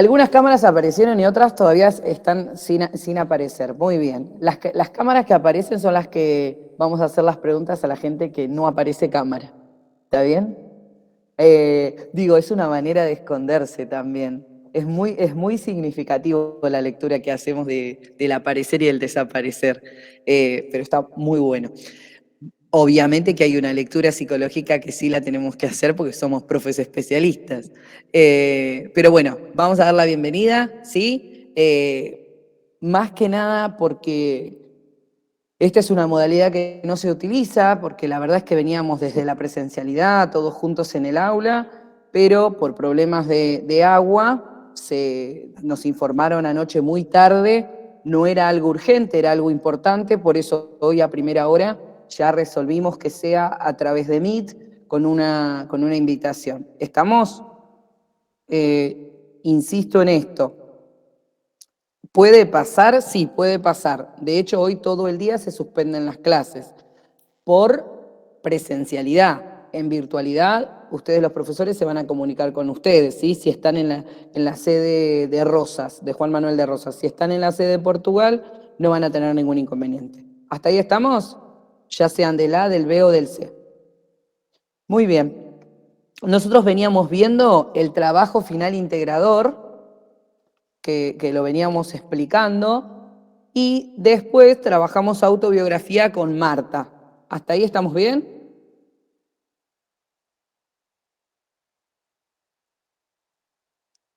Algunas cámaras aparecieron y otras todavía están sin aparecer. Muy bien. Las cámaras que aparecen son las que vamos a hacer las preguntas a la gente que no aparece cámara. ¿Está bien? Digo, es una manera de esconderse también. Es muy significativo la lectura que hacemos del aparecer y el desaparecer, pero está muy bueno. Obviamente que hay una lectura psicológica que sí la tenemos que hacer porque somos profes especialistas. Pero bueno, vamos a dar la bienvenida, ¿sí? Más que nada porque esta es una modalidad que no se utiliza, porque la verdad es que veníamos desde la presencialidad, todos juntos en el aula, pero por problemas de agua, nos informaron anoche muy tarde, no era algo urgente, era algo importante, por eso hoy a primera hora ya resolvimos que sea a través de Meet con una invitación. ¿Estamos? Insisto en esto. ¿Puede pasar? Sí, puede pasar. De hecho, hoy todo el día se suspenden las clases por presencialidad. En virtualidad, ustedes los profesores se van a comunicar con ustedes, ¿sí? Si están en la sede de Rosas, de Juan Manuel de Rosas. Si están en la sede de Portugal, no van a tener ningún inconveniente. ¿Hasta ahí estamos? Ya sean del A, del B o del C. Muy bien. Nosotros veníamos viendo el trabajo final integrador, que lo veníamos explicando, y después trabajamos autobiografía con Marta. ¿Hasta ahí estamos bien?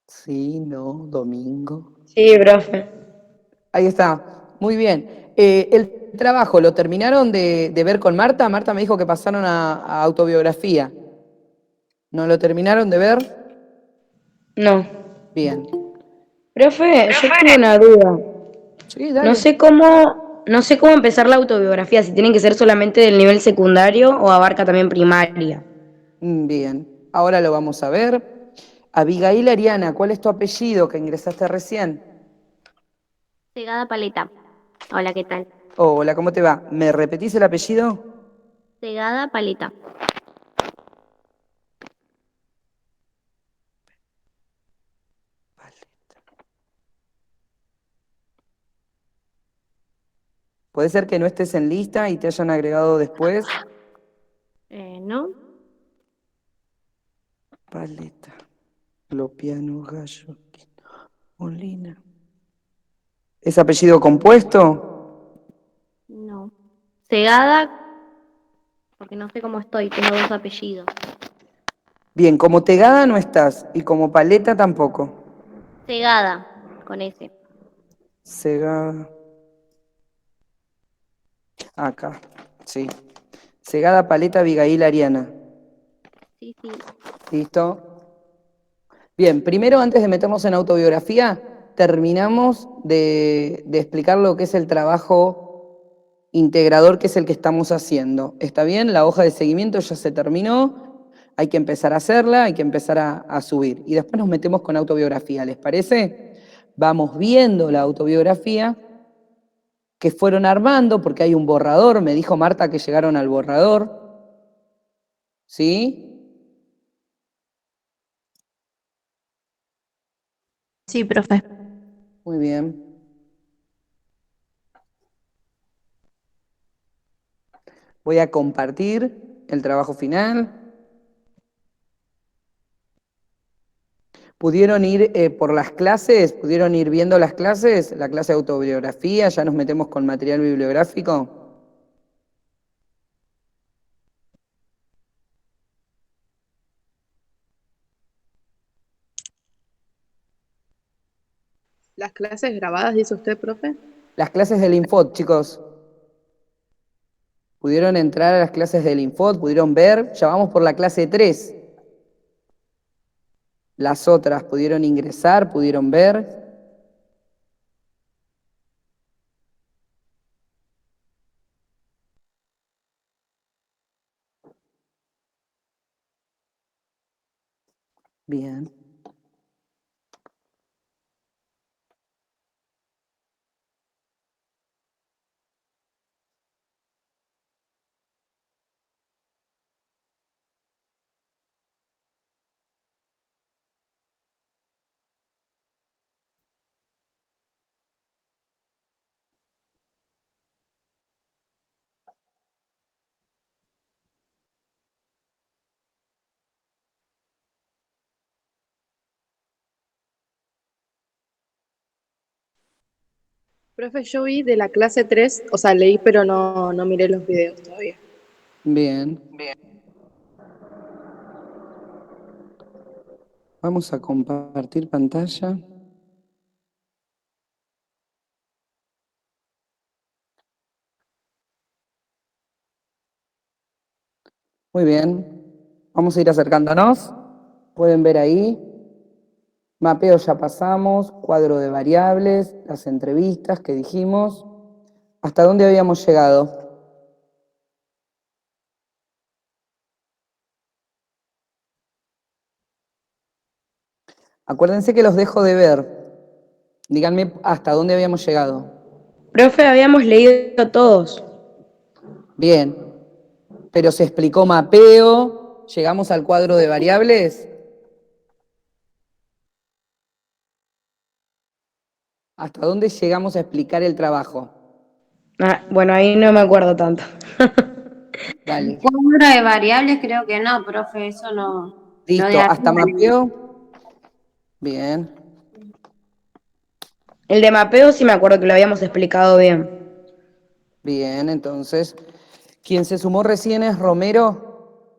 Sí, no, domingo. Sí, profe. Ahí está, muy bien. El trabajo, ¿lo terminaron de ver con Marta? Marta me dijo que pasaron a autobiografía. ¿No lo terminaron de ver? No. Bien. Profe, yo Profe. tengo una duda. Sí, No dale. sé cómo, no sé cómo empezar la autobiografía, si tienen que ser solamente del nivel secundario o abarca también primaria. Bien, ahora lo vamos a ver. Abigail Ariana, ¿cuál es tu apellido que ingresaste recién? Segada Paleta. Hola, ¿qué tal? Hola, ¿cómo te va? ¿Me repetís el apellido? Segada Paleta. Puede ser que no estés en lista y te hayan agregado después. ¿No? Paleta, Lopiano, Gallo, Molina. ¿Es apellido compuesto? No. Segada, porque no sé cómo estoy, tengo dos apellidos. Bien, como Tegada no estás y como Paleta tampoco. Segada, con S. Segada. Acá, sí. Segada, Paleta, Abigail Ariana. Sí, sí. ¿Listo? Bien, primero antes de meternos en autobiografía, terminamos de explicar lo que es el trabajo integrador, que es el que estamos haciendo. ¿Está bien? La hoja de seguimiento ya se terminó, hay que empezar a hacerla, hay que empezar a subir. Y después nos metemos con autobiografía, ¿les parece? Vamos viendo la autobiografía que fueron armando, porque hay un borrador, me dijo Marta que llegaron al borrador, ¿sí? Sí, profe. Muy bien. Voy a compartir el trabajo final. ¿Pudieron ir por las clases? ¿Pudieron ir viendo las clases? La clase de autobiografía, ya nos metemos con material bibliográfico. ¿Las clases grabadas, dice usted, profe? Las clases del Infot, chicos. ¿Pudieron entrar a las clases del Infot? ¿Pudieron ver? Ya vamos por la clase 3. Las otras, ¿pudieron ingresar? ¿Pudieron ver? Bien. Profe, yo vi de la clase 3, o sea, leí pero no miré los videos todavía. Bien. Vamos a compartir pantalla. Muy bien. Vamos a ir acercándonos. Pueden ver ahí. Mapeo ya pasamos, cuadro de variables, las entrevistas que dijimos. ¿Hasta dónde habíamos llegado? Acuérdense que los dejo de ver. Díganme hasta dónde habíamos llegado. Profe, habíamos leído todos. Bien. Pero se explicó mapeo. ¿Llegamos al cuadro de variables? ¿Hasta dónde llegamos a explicar el trabajo? Ah, bueno, ahí no me acuerdo tanto. Dale. Cuadro de variables creo que no, profe, eso no. Lo de Listo. ¿Hasta arriba. mapeo? Bien. El de mapeo sí me acuerdo que lo habíamos explicado bien. Bien, entonces. ¿Quién se sumó recién es Romero?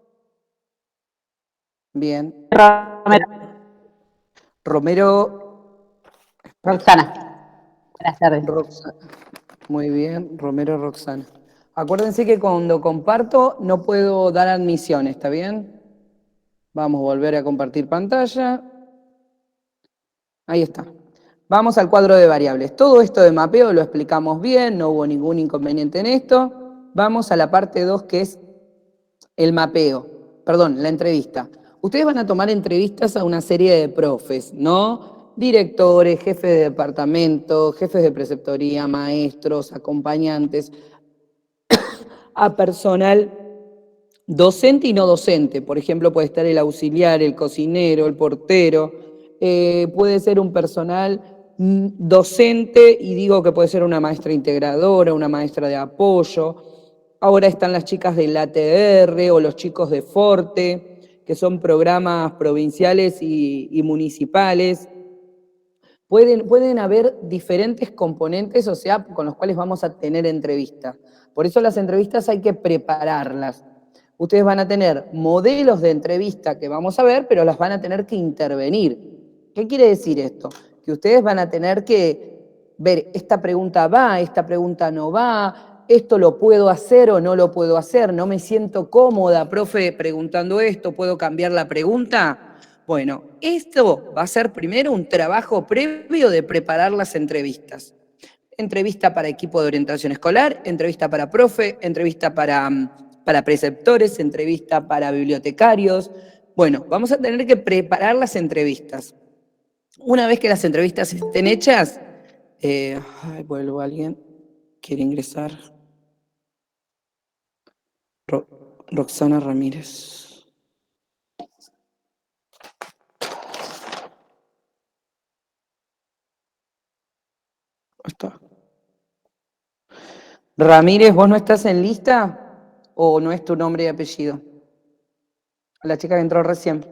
Bien. Romero. Romero. Roxana. Buenas tardes. Muy bien, Romero Roxana. Acuérdense que cuando comparto no puedo dar admisión, ¿está bien? Vamos a volver a compartir pantalla. Ahí está. Vamos al cuadro de variables. Todo esto de mapeo lo explicamos bien, no hubo ningún inconveniente en esto. Vamos a la parte 2 que es el mapeo. Perdón, la entrevista. Ustedes van a tomar entrevistas a una serie de profes, ¿no? Directores, jefes de departamento, jefes de preceptoría, maestros, acompañantes, a personal docente y no docente. Por ejemplo, puede estar el auxiliar, el cocinero, el portero. Puede ser un personal docente, y digo que puede ser una maestra integradora, una maestra de apoyo. Ahora están las chicas del ATR o los chicos de Forte, que son programas provinciales y municipales. Pueden haber diferentes componentes, o sea, con los cuales vamos a tener entrevistas. Por eso las entrevistas hay que prepararlas. Ustedes van a tener modelos de entrevista que vamos a ver, pero las van a tener que intervenir. ¿Qué quiere decir esto? Que ustedes van a tener que ver, esta pregunta va, esta pregunta no va, esto lo puedo hacer o no lo puedo hacer, no me siento cómoda, profe, preguntando esto, ¿puedo cambiar la pregunta? Bueno, esto va a ser primero un trabajo previo de preparar las entrevistas. Entrevista para equipo de orientación escolar, entrevista para profe, entrevista para preceptores, entrevista para bibliotecarios. Bueno, vamos a tener que preparar las entrevistas. Una vez que las entrevistas estén hechas, vuelvo a alguien, quiere ingresar. Roxana Ramírez. Está. Ramírez, ¿vos no estás en lista o no es tu nombre y apellido? La chica que entró recién.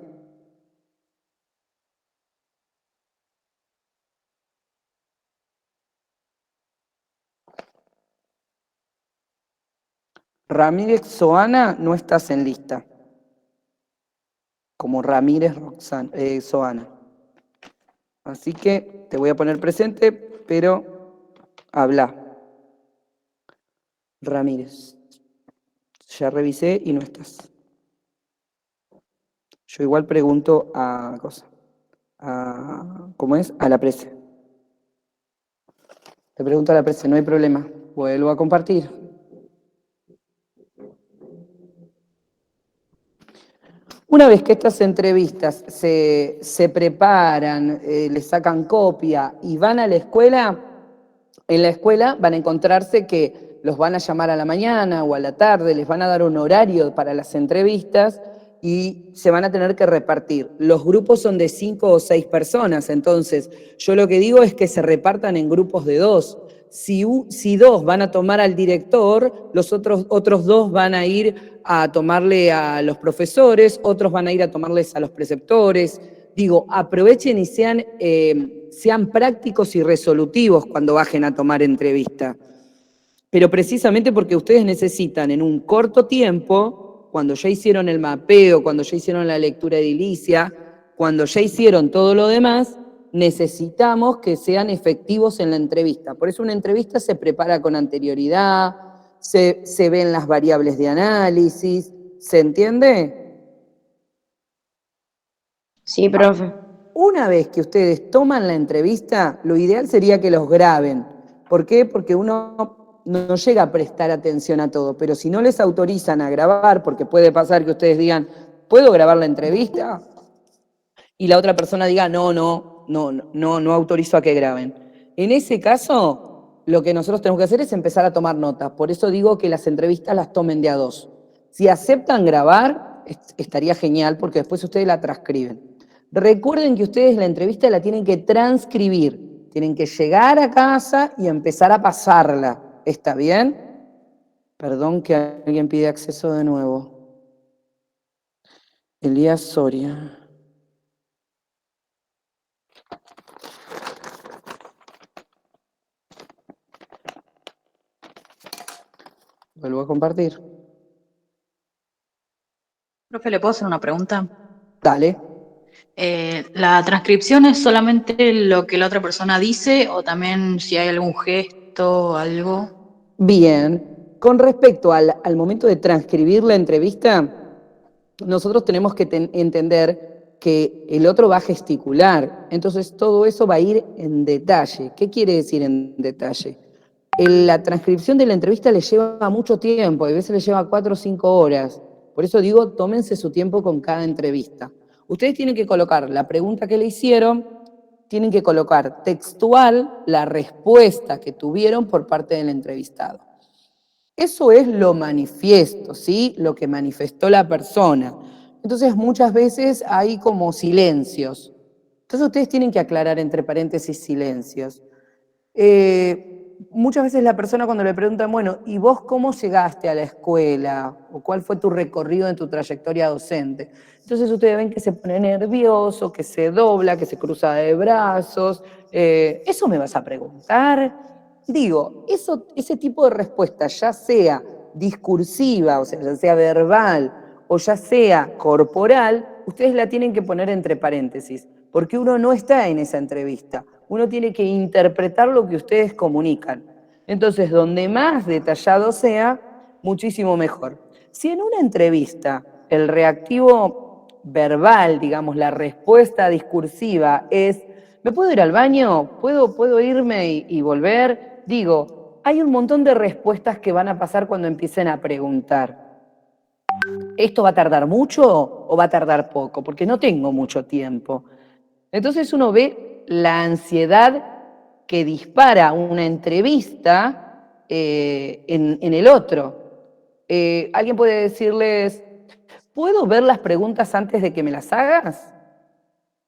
Ramírez Soana, no estás en lista. Como Ramírez Soana. Así que te voy a poner presente, pero habla. Ramírez. Ya revisé y no estás. Yo igual pregunto ¿cómo es? A la prese. Te pregunto a la prese, no hay problema. Vuelvo a compartir. Una vez que estas entrevistas se preparan, les sacan copia y van a la escuela, en la escuela van a encontrarse que los van a llamar a la mañana o a la tarde, les van a dar un horario para las entrevistas y se van a tener que repartir. Los grupos son de 5 o 6 personas, entonces yo lo que digo es que se repartan en grupos de 2. Si 2 van a tomar al director, los otros 2 van a ir a tomarle a los profesores, otros van a ir a tomarles a los preceptores. Digo, aprovechen y sean sean prácticos y resolutivos cuando bajen a tomar entrevista. Pero precisamente porque ustedes necesitan en un corto tiempo, cuando ya hicieron el mapeo, cuando ya hicieron la lectura edilicia, cuando ya hicieron todo lo demás, necesitamos que sean efectivos en la entrevista. Por eso una entrevista se prepara con anterioridad, se ven las variables de análisis, ¿se entiende? Sí, profe. Una vez que ustedes toman la entrevista, lo ideal sería que los graben. ¿Por qué? Porque uno no llega a prestar atención a todo, pero si no les autorizan a grabar, porque puede pasar que ustedes digan, ¿puedo grabar la entrevista? Y la otra persona diga, no autorizo a que graben. En ese caso, lo que nosotros tenemos que hacer es empezar a tomar notas. Por eso digo que las entrevistas las tomen de a dos. Si aceptan grabar, estaría genial, porque después ustedes la transcriben. Recuerden que ustedes la entrevista la tienen que transcribir. Tienen que llegar a casa y empezar a pasarla. ¿Está bien? Perdón que alguien pide acceso de nuevo. Elías Soria. Vuelvo a compartir. Profe, ¿le puedo hacer una pregunta? Dale. ¿La transcripción es solamente lo que la otra persona dice o también si hay algún gesto o algo? Bien. Con respecto al momento de transcribir la entrevista, nosotros tenemos que entender que el otro va a gesticular. Entonces todo eso va a ir en detalle. ¿Qué quiere decir en detalle? La transcripción de la entrevista le lleva mucho tiempo, a veces le lleva 4 o 5 horas. Por eso digo, tómense su tiempo con cada entrevista. Ustedes tienen que colocar la pregunta que le hicieron, tienen que colocar textual la respuesta que tuvieron por parte del entrevistado. Eso es lo manifiesto, ¿sí? Lo que manifestó la persona. Entonces muchas veces hay como silencios. Entonces ustedes tienen que aclarar entre paréntesis silencios. Muchas veces la persona cuando le preguntan, bueno, ¿y vos cómo llegaste a la escuela? ¿O cuál fue tu recorrido en tu trayectoria docente? Entonces ustedes ven que se pone nervioso, que se dobla, que se cruza de brazos. ¿Eso me vas a preguntar? Digo, ese tipo de respuesta, ya sea discursiva, o sea, ya sea verbal, o ya sea corporal, ustedes la tienen que poner entre paréntesis, porque uno no está en esa entrevista. Uno tiene que interpretar lo que ustedes comunican. Entonces, donde más detallado sea, muchísimo mejor. Si en una entrevista el reactivo verbal, digamos, la respuesta discursiva es, ¿me puedo ir al baño? ¿Puedo irme y volver? Digo, hay un montón de respuestas que van a pasar cuando empiecen a preguntar. ¿Esto va a tardar mucho o va a tardar poco? Porque no tengo mucho tiempo. Entonces uno ve la ansiedad que dispara una entrevista en el otro. Alguien puede decirles, ¿puedo ver las preguntas antes de que me las hagas?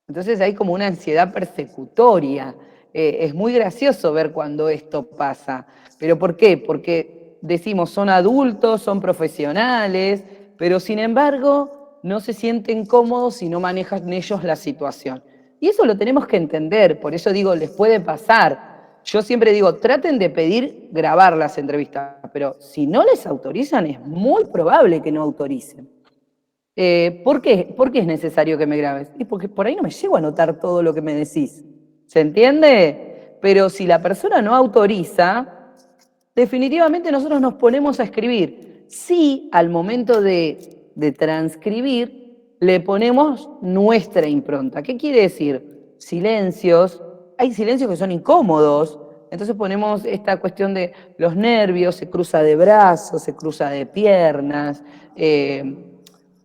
Entonces hay como una ansiedad persecutoria. Es muy gracioso ver cuando esto pasa. ¿Pero por qué? Porque decimos, son adultos, son profesionales, pero sin embargo no se sienten cómodos si no manejan ellos la situación. Y eso lo tenemos que entender, por eso digo, les puede pasar. Yo siempre digo, traten de pedir grabar las entrevistas, pero si no les autorizan, es muy probable que no autoricen. ¿Por qué? ¿Por qué es necesario que me grabes? Y porque por ahí no me llego a notar todo lo que me decís. ¿Se entiende? Pero si la persona no autoriza, definitivamente nosotros nos ponemos a escribir. Sí, al momento de transcribir, le ponemos nuestra impronta. ¿Qué quiere decir? Silencios. Hay silencios que son incómodos. Entonces ponemos esta cuestión de los nervios, se cruza de brazos, se cruza de piernas,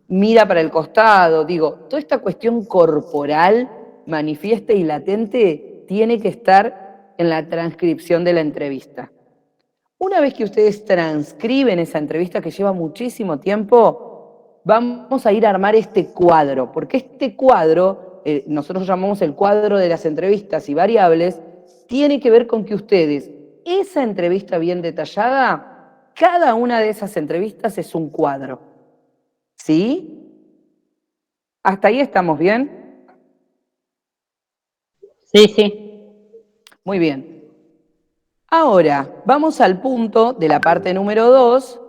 mira para el costado. Digo, toda esta cuestión corporal, manifiesta y latente, tiene que estar en la transcripción de la entrevista. Una vez que ustedes transcriben esa entrevista que lleva muchísimo tiempo, vamos a ir a armar este cuadro, porque este cuadro, nosotros llamamos el cuadro de las entrevistas y variables, tiene que ver con que ustedes, esa entrevista bien detallada, cada una de esas entrevistas es un cuadro. ¿Sí? ¿Hasta ahí estamos bien? Sí, sí. Muy bien. Ahora, vamos al punto de la parte número 2.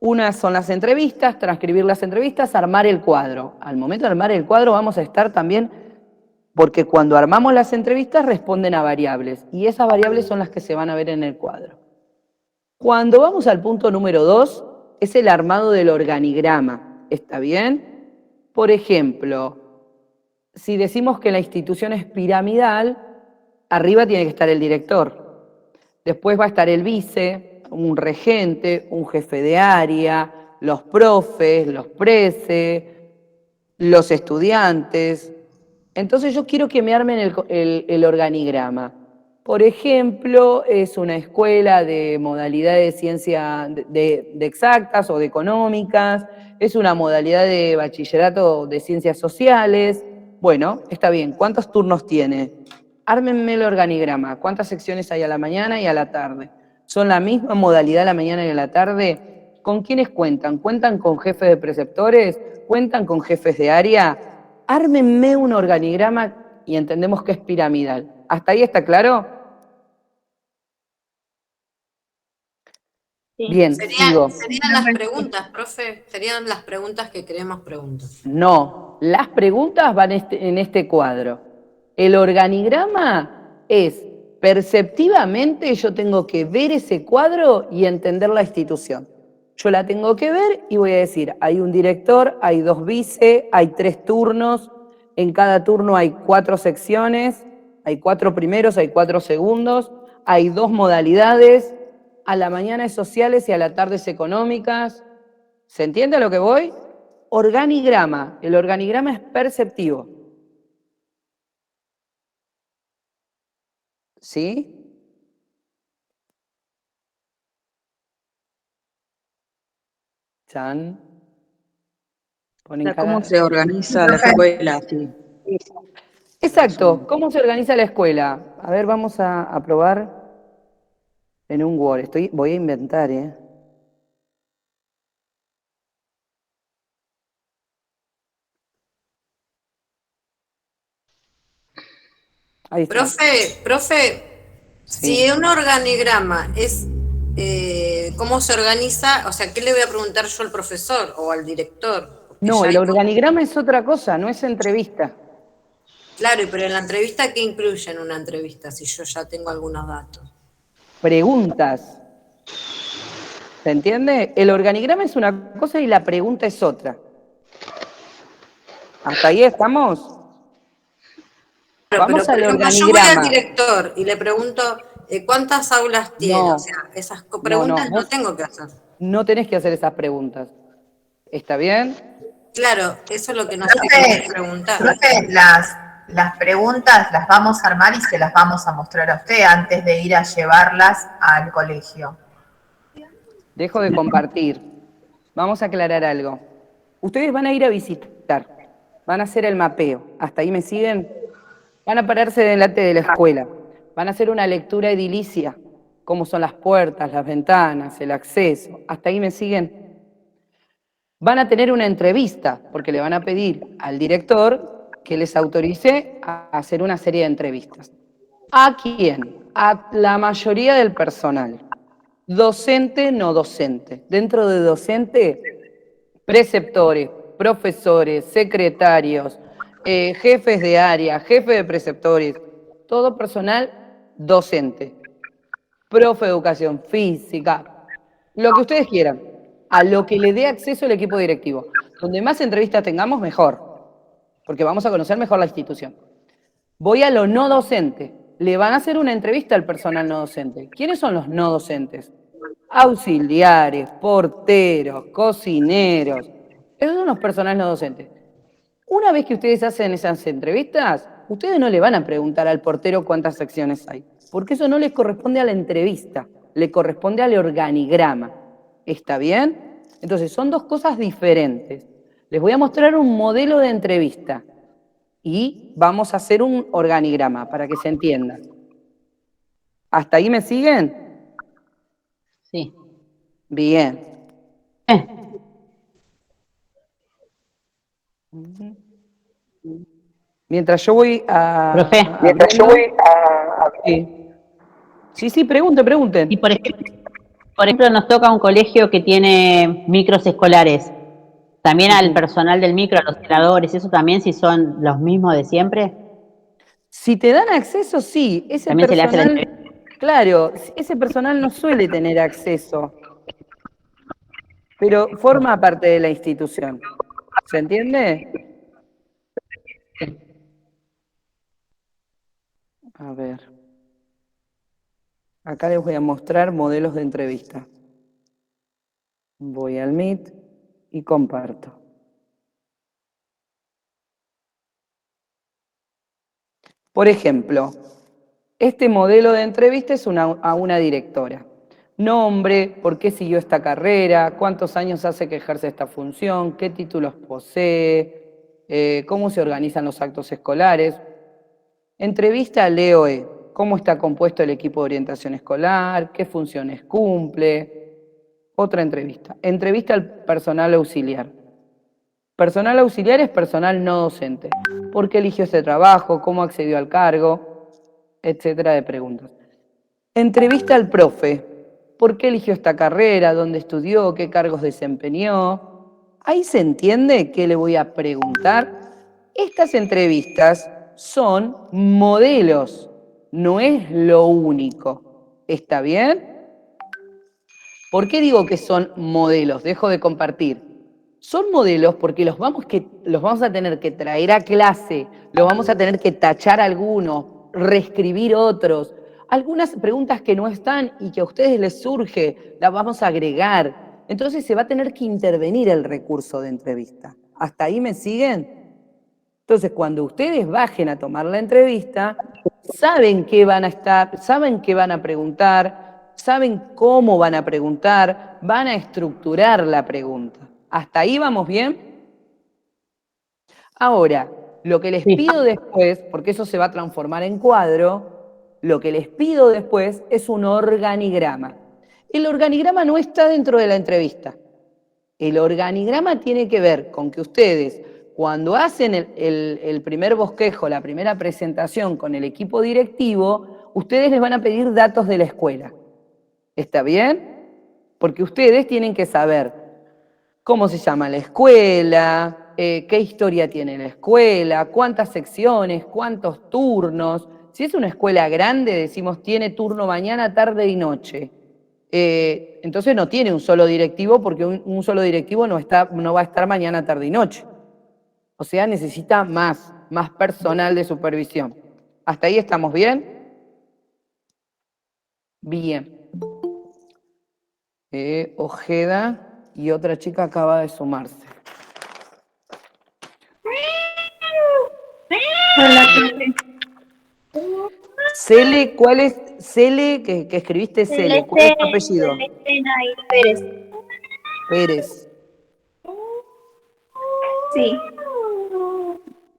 Una son las entrevistas, transcribir las entrevistas, armar el cuadro. Al momento de armar el cuadro vamos a estar también, porque cuando armamos las entrevistas responden a variables, y esas variables son las que se van a ver en el cuadro. Cuando vamos al punto número 2, es el armado del organigrama. ¿Está bien? Por ejemplo, si decimos que la institución es piramidal, arriba tiene que estar el director. Después va a estar el vice, un regente, un jefe de área, los profes, los prese, los estudiantes. Entonces yo quiero que me armen el organigrama. Por ejemplo, es una escuela de modalidad de ciencia de exactas o de económicas, es una modalidad de bachillerato de ciencias sociales. Bueno, está bien. ¿Cuántos turnos tiene? Ármenme el organigrama. ¿Cuántas secciones hay a la mañana y a la tarde? ¿Son la misma modalidad a la mañana y a la tarde? ¿Con quiénes cuentan? ¿Cuentan con jefes de preceptores? ¿Cuentan con jefes de área? Ármenme un organigrama y entendemos que es piramidal. ¿Hasta ahí está claro? Sí. Bien, sigo. Serían las preguntas, profe. Serían las preguntas que queremos preguntar. No, las preguntas van en este cuadro. El organigrama es, perceptivamente yo tengo que ver ese cuadro y entender la institución. Yo la tengo que ver y voy a decir, hay un director, hay 2 vice, hay 3 turnos, en cada turno hay 4 secciones, hay 4 primeros, hay 4 segundos, hay 2 modalidades, a la mañana es sociales y a la tarde es económicas. ¿Se entiende a lo que voy? Organigrama. El organigrama es perceptivo. ¿Sí? Chan. Ponen cara. ¿Cómo se organiza la escuela? Sí. Exacto. ¿Cómo se organiza la escuela? A ver, vamos a probar en un Word. Voy a inventar, ¿eh? Ahí está. Profe, Sí. si un organigrama es cómo se organiza, o sea, ¿qué le voy a preguntar yo al profesor o al director? Porque No, ya el hay- organigrama es otra cosa, no es entrevista. Claro, pero en la entrevista, ¿qué incluye en una entrevista? Si yo ya tengo algunos datos. Preguntas. ¿Se entiende? El organigrama es una cosa y la pregunta es otra. ¿Hasta ahí estamos? Claro, pero Vamos por al ejemplo, yo voy al organigrama. director y le pregunto cuántas aulas tiene. O No, sea, esas no, preguntas no vos tengo que hacer. no tenés que hacer esas preguntas. ¿Está bien? Claro, eso es lo que no sé qué preguntar. Profe, las preguntas las vamos a armar y se las vamos a mostrar a usted antes de ir a llevarlas al colegio. Dejo de compartir. Vamos a aclarar algo. Ustedes van a ir a visitar, van a hacer el mapeo. ¿Hasta ahí me siguen? Van a pararse delante de la escuela, van a hacer una lectura edilicia, cómo son las puertas, las ventanas, el acceso. ¿Hasta ahí me siguen? Van a tener una entrevista, porque le van a pedir al director que les autorice a hacer una serie de entrevistas. ¿A quién? A la mayoría del personal. Docente, no docente. Dentro de docente, preceptores, profesores, secretarios, jefes de área, jefes de preceptores, todo personal docente. Profe de educación física, lo que ustedes quieran, a lo que le dé acceso el equipo directivo. Donde más entrevistas tengamos, mejor, porque vamos a conocer mejor la institución. Voy a lo no docente. Le van a hacer una entrevista al personal no docente. ¿Quiénes son los no docentes? Auxiliares, porteros, cocineros. Esos son los personales no docentes. Una vez que ustedes hacen esas entrevistas, ustedes no le van a preguntar al portero cuántas secciones hay, porque eso no les corresponde a la entrevista, le corresponde al organigrama. ¿Está bien? Entonces, son dos cosas diferentes. Les voy a mostrar un modelo de entrevista y vamos a hacer un organigrama para que se entienda. ¿Hasta ahí me siguen? Sí. Bien. Mientras yo voy a... Profe. Mientras yo voy a... Sí. Sí, pregunten. Y por ejemplo, nos toca un colegio que tiene micros escolares. También al personal del micro, a los celadores, eso también, si son los mismos de siempre, Si te dan acceso, sí. Ese también se le hace la personal, entrevista. claro, ese personal no suele tener acceso, pero forma parte de la institución. ¿Se entiende? A ver. Acá les voy a mostrar modelos de entrevista. Voy al Meet y comparto. Por ejemplo, este modelo de entrevista es a una directora. Nombre, por qué siguió esta carrera, cuántos años hace que ejerce esta función, qué títulos posee, cómo se organizan los actos escolares. Entrevista al EOE, cómo está compuesto el equipo de orientación escolar, qué funciones cumple. Otra entrevista. Entrevista al personal auxiliar. Personal auxiliar es personal no docente. ¿Por qué eligió ese trabajo? ¿Cómo accedió al cargo? Etcétera de preguntas. Entrevista al profe. ¿Por qué eligió esta carrera? ¿Dónde estudió? ¿Qué cargos desempeñó? Ahí se entiende qué le voy a preguntar. Estas entrevistas son modelos, no es lo único. ¿Está bien? ¿Por qué digo que son modelos? Dejo de compartir. Son modelos porque los vamos a tener que traer a clase, los vamos a tener que tachar algunos, reescribir otros. Algunas preguntas que no están y que a ustedes les surge, las vamos a agregar. Entonces se va a tener que intervenir el recurso de entrevista. ¿Hasta ahí me siguen? Entonces, cuando ustedes bajen a tomar la entrevista, saben qué van a estar, saben qué van a preguntar, saben cómo van a preguntar, van a estructurar la pregunta. ¿Hasta ahí vamos bien? Ahora, lo que les pido después, porque eso se va a transformar en cuadro, lo que les pido después es un organigrama. El organigrama no está dentro de la entrevista. El organigrama tiene que ver con que ustedes, cuando hacen el primer bosquejo, la primera presentación con el equipo directivo, ustedes les van a pedir datos de la escuela. ¿Está bien? Porque ustedes tienen que saber cómo se llama la escuela, qué historia tiene la escuela, cuántas secciones, cuántos turnos. Si es una escuela grande, decimos tiene turno mañana, tarde y noche. Entonces no tiene un solo directivo porque un solo directivo no va a estar mañana, tarde y noche. O sea, necesita más personal de supervisión. ¿Hasta ahí estamos bien? Bien. Ojeda y otra chica acaba de sumarse. Hola, Cele, ¿cuál es Cele que escribiste Cele? ¿Cuál es tu apellido? Celeste Nair Pérez. Pérez. Sí.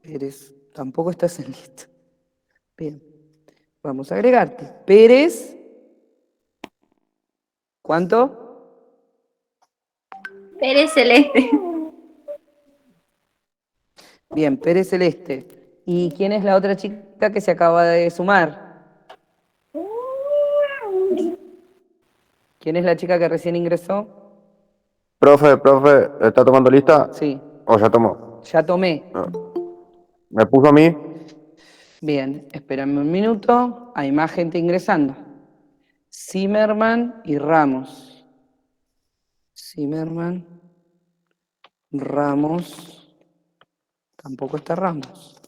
Pérez. Tampoco estás en lista. Bien. Vamos a agregarte. Pérez. ¿Cuánto? Pérez Celeste. Bien, Pérez Celeste. ¿Y quién es la otra chica que se acaba de sumar? ¿Quién es la chica que recién ingresó? Profe, ¿está tomando lista? Sí. ¿O ya tomó? Ya tomé. ¿Me puso a mí? Bien, espérame un minuto. Hay más gente ingresando. Zimmerman y Ramos. Zimmerman, Ramos. Tampoco está Ramos.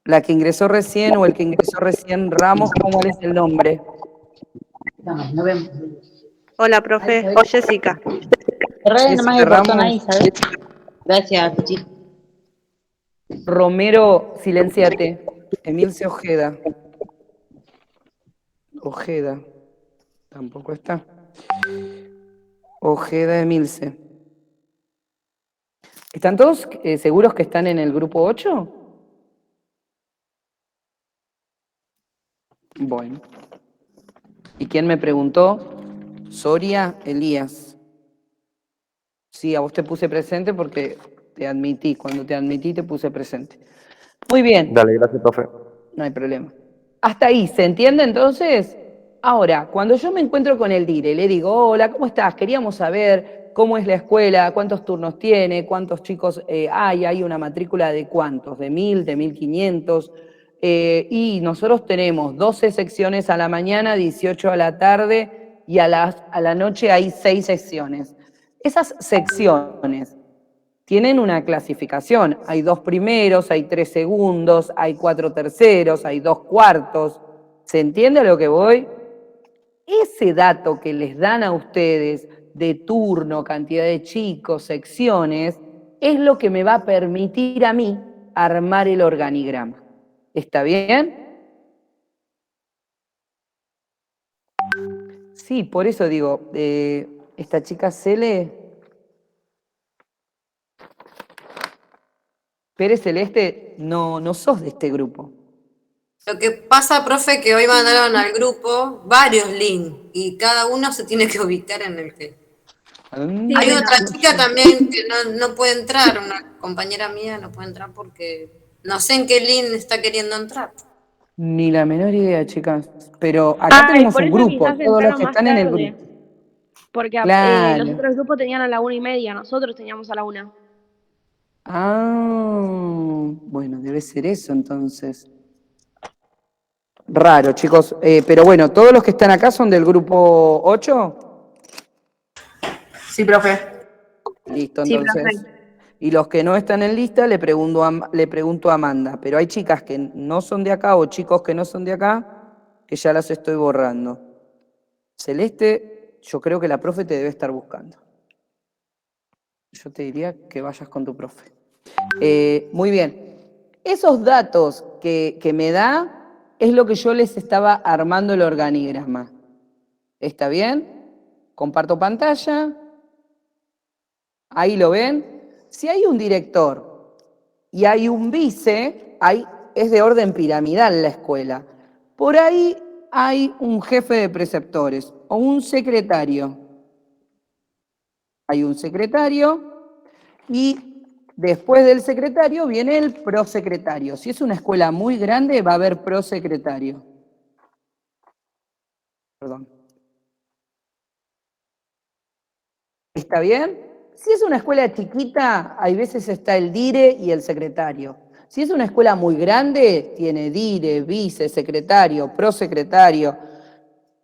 La que ingresó recién o el que ingresó recién, Ramos, ¿cómo es el nombre? No vemos. Hola, profe. Jessica. Cerré nomás el Jessica botón Ramos. ahí, ¿sabes? Gracias, Puchi. Romero, silénciate. Emilce Ojeda. Ojeda. Tampoco está. Ojeda Emilce. ¿Están todos seguros que están en el grupo 8? Bueno. ¿Y quién me preguntó? Soria Elías. Sí, a vos te puse presente porque te admití. Cuando te admití te puse presente. Muy bien. Dale, gracias, profe. No hay problema. Hasta ahí, ¿se entiende entonces? Ahora, cuando yo me encuentro con el dire, le digo, hola, ¿cómo estás? Queríamos saber cómo es la escuela, cuántos turnos tiene, cuántos chicos hay una matrícula de cuántos, de 1000, de 1500, y nosotros tenemos 12 secciones a la mañana, 18 a la tarde, y a la noche hay 6 secciones. Esas secciones tienen una clasificación. Hay 2 primeros, hay 3 segundos, hay 4 terceros, hay 2 cuartos. ¿Se entiende a lo que voy? Ese dato que les dan a ustedes de turno, cantidad de chicos, secciones, es lo que me va a permitir a mí armar el organigrama. ¿Está bien? Sí, por eso digo, esta chica Cele... Pérez Celeste, no sos de este grupo. Lo que pasa, profe, que hoy mandaron al grupo varios links y cada uno se tiene que ubicar en el que... Hay otra chica también que no puede entrar, una compañera mía no puede entrar porque no sé en qué link está queriendo entrar. Ni la menor idea, chicas. Pero acá tenemos un grupo, todos los que están en el grupo. Porque Claro. los otros grupos tenían a la 1:30, nosotros teníamos a la 1. Ah, bueno, debe ser eso entonces. Raro, chicos. Pero bueno, ¿todos los que están acá son del grupo 8? Sí, profe. Listo, Sí, entonces. profe. Y los que no están en lista le pregunto a Amanda. Pero hay chicas que no son de acá o chicos que no son de acá que ya las estoy borrando. Celeste, yo creo que la profe te debe estar buscando. Yo te diría que vayas con tu profe. Muy bien. Esos datos que me da es lo que yo les estaba armando el organigrama. ¿Está bien? Comparto pantalla. Ahí lo ven. Si hay un director y hay un vice, es de orden piramidal la escuela. Por ahí hay un jefe de preceptores o un secretario. Hay un secretario y después del secretario viene el prosecretario. Si es una escuela muy grande, va a haber prosecretario. Perdón. ¿Está bien? Si es una escuela chiquita, hay veces está el dire y el secretario. Si es una escuela muy grande, tiene dire, vice, secretario, prosecretario.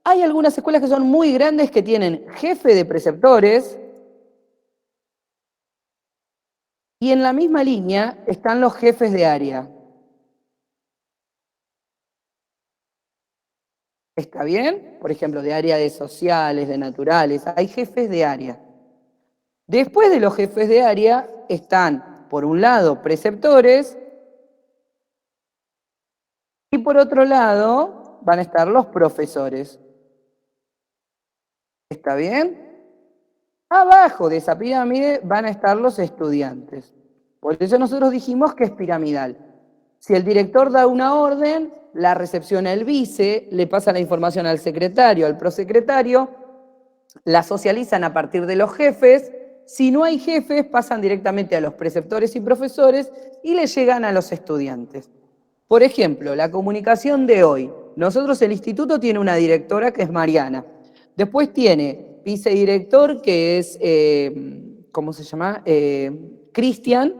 Hay algunas escuelas que son muy grandes que tienen jefe de preceptores y en la misma línea están los jefes de área. ¿Está bien? Por ejemplo, de área de sociales, de naturales, hay jefes de área. Después de los jefes de área están, por un lado, preceptores y por otro lado van a estar los profesores. ¿Está bien? Abajo de esa pirámide van a estar los estudiantes. Por eso nosotros dijimos que es piramidal. Si el director da una orden, la recepciona el vice, le pasa la información al secretario, al prosecretario, la socializan a partir de los jefes. Si no hay jefes, pasan directamente a los preceptores y profesores y le llegan a los estudiantes. Por ejemplo, la comunicación de hoy. Nosotros, el instituto tiene una directora que es Mariana. Después tiene vicedirector que es, ¿cómo se llama? Cristian.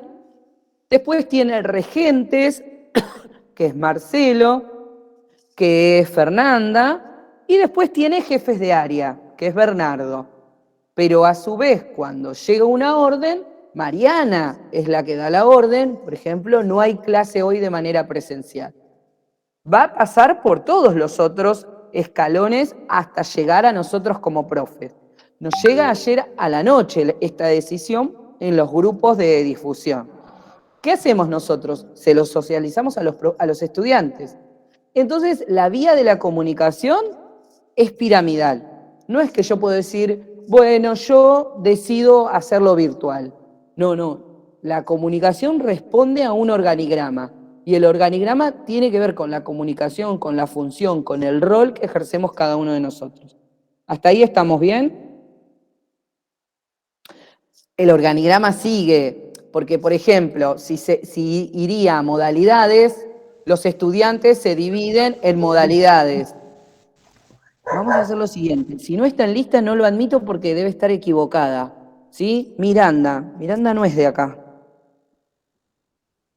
Después tiene regentes, que es Marcelo, que es Fernanda. Y después tiene jefes de área, que es Bernardo. Pero a su vez, cuando llega una orden, Mariana es la que da la orden. Por ejemplo, no hay clase hoy de manera presencial. Va a pasar por todos los otros escalones hasta llegar a nosotros como profes. Nos llega ayer a la noche esta decisión en los grupos de difusión. ¿Qué hacemos nosotros? Se los socializamos a los estudiantes. Entonces, la vía de la comunicación es piramidal. No es que yo puedo decir, bueno, yo decido hacerlo virtual. No. La comunicación responde a un organigrama. Y el organigrama tiene que ver con la comunicación, con la función, con el rol que ejercemos cada uno de nosotros. ¿Hasta ahí estamos bien? El organigrama sigue, porque, por ejemplo, si iría a modalidades, los estudiantes se dividen en modalidades. Vamos a hacer lo siguiente. Si no está en lista, no lo admito porque debe estar equivocada. ¿Sí? Miranda. Miranda no es de acá.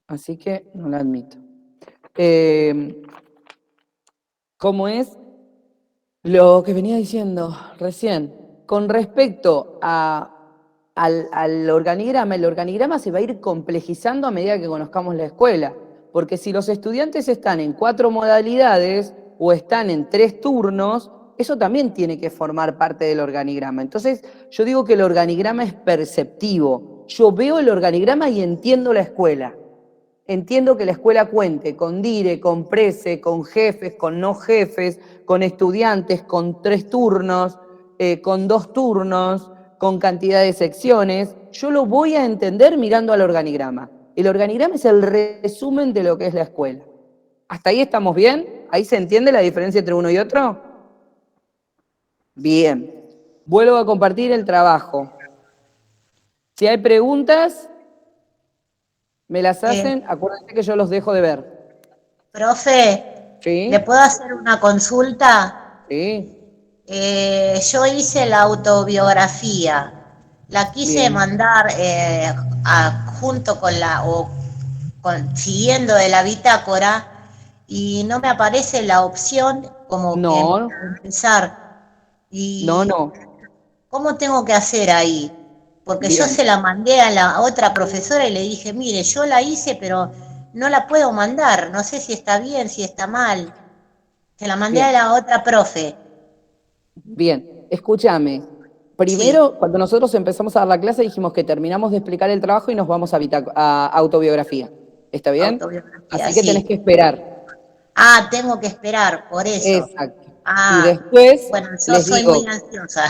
Así que no la admito. ¿Cómo es? Lo que venía diciendo recién. Con respecto al organigrama, el organigrama se va a ir complejizando a medida que conozcamos la escuela. Porque si los estudiantes están en 4 modalidades o están en 3 turnos, eso también tiene que formar parte del organigrama. Entonces, yo digo que el organigrama es perceptivo. Yo veo el organigrama y entiendo la escuela. Entiendo que la escuela cuente con dire, con prese, con jefes, con no jefes, con estudiantes, con 3 turnos, con 2 turnos, con cantidad de secciones. Yo lo voy a entender mirando al organigrama. El organigrama es el resumen de lo que es la escuela. ¿Hasta ahí estamos bien? ¿Ahí se entiende la diferencia entre uno y otro? Bien. Vuelvo a compartir el trabajo. Si hay preguntas, me las hacen, acuérdense que yo los dejo de ver. Profe, ¿Sí? ¿le puedo hacer una consulta? Sí. Yo hice la autobiografía. La quise Bien. mandar junto con siguiendo de la bitácora y no me aparece la opción como No. que empezar. Y No. ¿cómo tengo que hacer ahí? Porque yo Bien. se la mandé a la otra profesora y le dije, mire, yo la hice, pero no la puedo mandar. No sé si está bien, si está mal. Se la mandé Bien. a la otra profe. Bien, escúchame. Primero, cuando nosotros empezamos a dar la clase, dijimos que terminamos de explicar el trabajo y nos vamos a autobiografía. ¿Está bien? Autobiografía, Así que tenés sí. que esperar. Ah, tengo que esperar, por eso. Exacto. Y Ah, después bueno, yo les soy digo, muy ansiosa.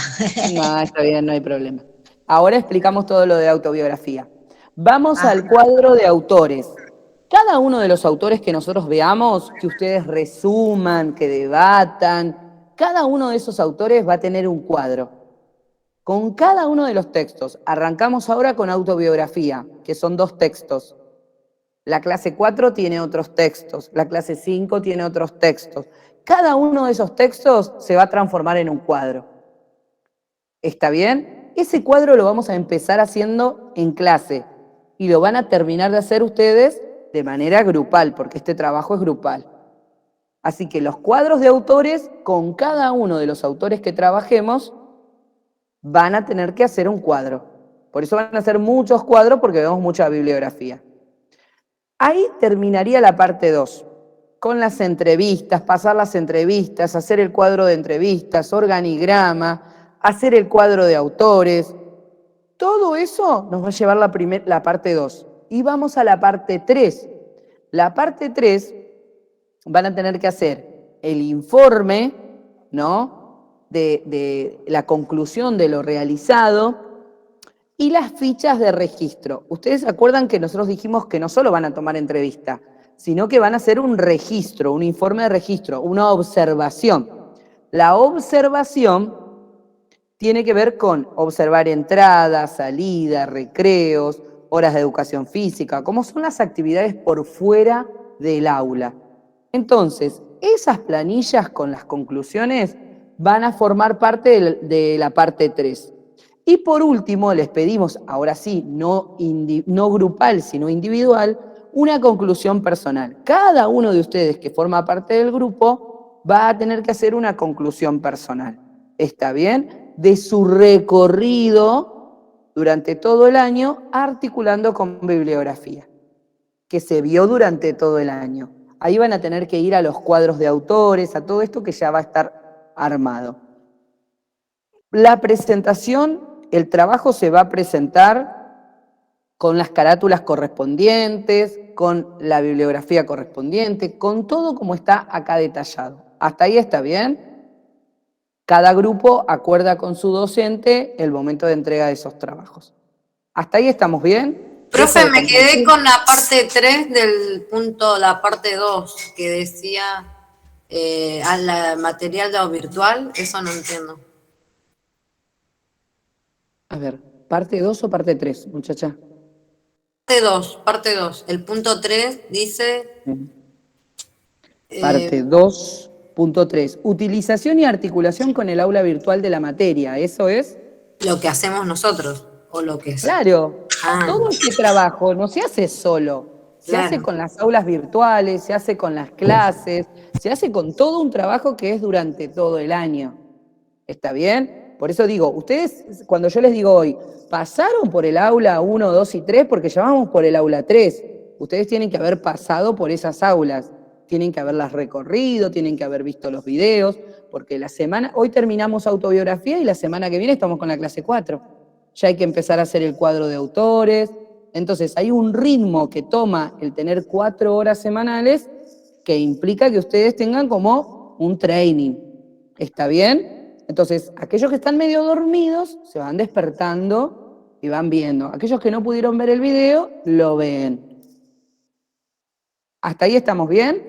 no, está bien, no hay problema. Ahora explicamos todo lo de autobiografía. Vamos al Ajá. cuadro de autores. Cada uno de los autores que nosotros veamos, que ustedes resuman, que debatan, cada uno de esos autores va a tener un cuadro. Con cada uno de los textos, arrancamos ahora con autobiografía, que son 2 textos. La clase 4 tiene otros textos, la clase 5 tiene otros textos. Cada uno de esos textos se va a transformar en un cuadro. ¿Está bien? Ese cuadro lo vamos a empezar haciendo en clase y lo van a terminar de hacer ustedes de manera grupal, porque este trabajo es grupal. Así que los cuadros de autores, con cada uno de los autores que trabajemos, van a tener que hacer un cuadro. Por eso van a hacer muchos cuadros porque vemos mucha bibliografía. Ahí terminaría la parte 2, con las entrevistas, pasar las entrevistas, hacer el cuadro de entrevistas, organigrama, hacer el cuadro de autores. Todo eso nos va a llevar la parte 2. Y vamos a la parte 3. La parte 3 van a tener que hacer el informe, ¿no?, de la conclusión de lo realizado y las fichas de registro. Ustedes se acuerdan que nosotros dijimos que no solo van a tomar entrevista, sino que van a hacer un registro, un informe de registro, una observación. La observación tiene que ver con observar entradas, salidas, recreos, horas de educación física, cómo son las actividades por fuera del aula. Entonces, esas planillas con las conclusiones van a formar parte de la parte 3. Y por último, les pedimos, ahora sí, no grupal, sino individual, una conclusión personal. Cada uno de ustedes que forma parte del grupo va a tener que hacer una conclusión personal. ¿Está bien? De su recorrido durante todo el año, articulando con bibliografía, que se vio durante todo el año. Ahí van a tener que ir a los cuadros de autores, a todo esto que ya va a estar armado. La presentación, el trabajo se va a presentar con las carátulas correspondientes, con la bibliografía correspondiente, con todo como está acá detallado. ¿Hasta ahí está bien? Cada grupo acuerda con su docente el momento de entrega de esos trabajos. ¿Hasta ahí estamos bien? Profe, me quedé con la parte 3 del punto, la parte 2, que decía al material de virtual, eso no entiendo. A ver, ¿parte 2 o parte 3, muchacha? Parte 2. El punto 3 dice Parte 2.3. Utilización y articulación con el aula virtual de la materia. ¿Eso es? Lo que hacemos nosotros, o lo que es. Claro. Todo este trabajo no se hace solo. Se hace con las aulas virtuales, se hace con las clases, se hace con todo un trabajo que es durante todo el año. ¿Está bien? Por eso digo, ustedes, cuando yo les digo hoy, pasaron por el aula 1, 2 y 3 porque ya vamos por el aula 3. Ustedes tienen que haber pasado por esas aulas, tienen que haberlas recorrido, tienen que haber visto los videos, porque hoy terminamos autobiografía y la semana que viene estamos con la clase 4. Ya hay que empezar a hacer el cuadro de autores. Entonces hay un ritmo que toma el tener 4 horas semanales que implica que ustedes tengan como un training. ¿Está bien? Entonces, aquellos que están medio dormidos se van despertando y van viendo. Aquellos que no pudieron ver el video, lo ven. ¿Hasta ahí estamos bien?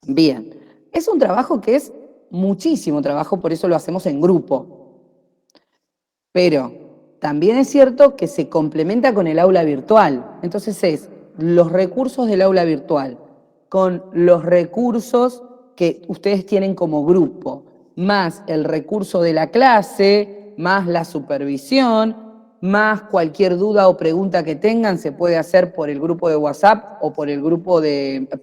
Bien. Es un trabajo que es muchísimo trabajo, por eso lo hacemos en grupo. Pero también es cierto que se complementa con el aula virtual. Entonces es los recursos del aula virtual con los recursos que ustedes tienen como grupo, más el recurso de la clase, más la supervisión, más cualquier duda o pregunta que tengan se puede hacer por el grupo de WhatsApp o por el grupo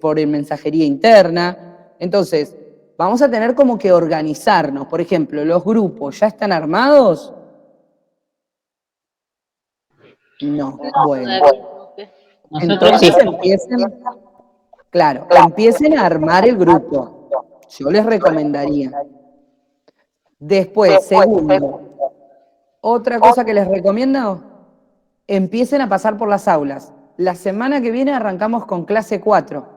por el mensajería interna. Entonces, vamos a tener como que organizarnos. Por ejemplo, los grupos, ¿ya están armados? No, bueno. Entonces empiecen a armar el grupo. Yo les recomendaría. Después, segundo, otra cosa que les recomiendo, empiecen a pasar por las aulas. La semana que viene arrancamos con clase 4.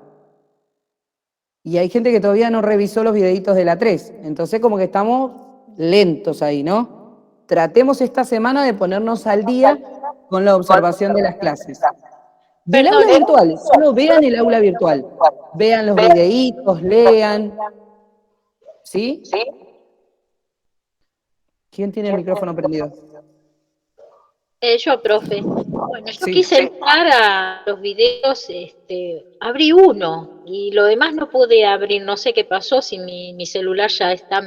Y hay gente que todavía no revisó los videitos de la 3. Entonces como que estamos lentos ahí, ¿no? Tratemos esta semana de ponernos al día con la observación de las clases. Del aula virtual, solo vean el aula virtual. Vean los videitos, lean. ¿Sí? ¿Quién tiene el micrófono prendido? Yo, profe. Bueno, yo quise entrar a los videos, abrí uno y lo demás no pude abrir, no sé qué pasó, si mi celular ya está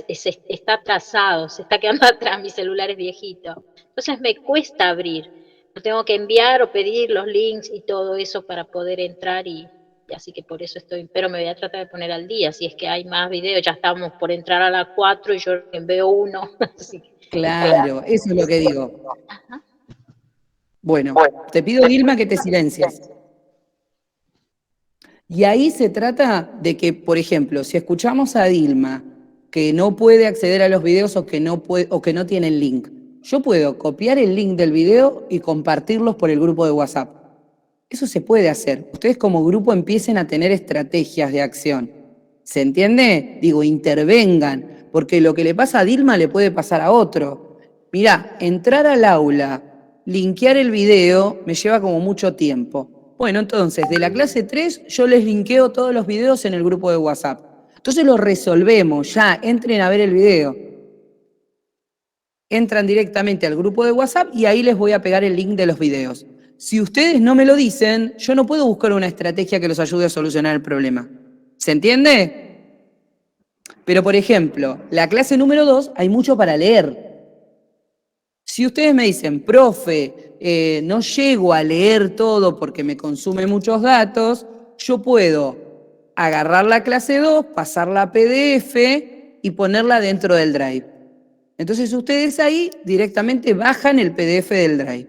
está atrasado, se está quedando atrás, mi celular es viejito. Entonces me cuesta abrir, lo tengo que enviar o pedir los links y todo eso para poder entrar y así que por eso pero me voy a tratar de poner al día, si es que hay más videos, ya estamos por entrar a la 4 y yo veo uno, así que... Claro, eso es lo que digo. Bueno, te pido, Dilma, que te silencies. Y ahí se trata de que, por ejemplo, si escuchamos a Dilma que no puede acceder a los videos o que no tiene el link, yo puedo copiar el link del video y compartirlos por el grupo de WhatsApp. Eso se puede hacer. Ustedes como grupo empiecen a tener estrategias de acción. ¿Se entiende? Digo, intervengan, porque lo que le pasa a Dilma le puede pasar a otro. Mirá, entrar al aula, linkear el video, me lleva como mucho tiempo. Bueno, entonces, de la clase 3, yo les linkeo todos los videos en el grupo de WhatsApp. Entonces lo resolvemos, ya, entren a ver el video. Entran directamente al grupo de WhatsApp y ahí les voy a pegar el link de los videos. Si ustedes no me lo dicen, yo no puedo buscar una estrategia que los ayude a solucionar el problema. ¿Se entiende? Pero, por ejemplo, la clase número 2 hay mucho para leer. Si ustedes me dicen, profe, no llego a leer todo porque me consume muchos datos, yo puedo agarrar la clase 2, pasarla a PDF y ponerla dentro del Drive. Entonces ustedes ahí directamente bajan el PDF del Drive.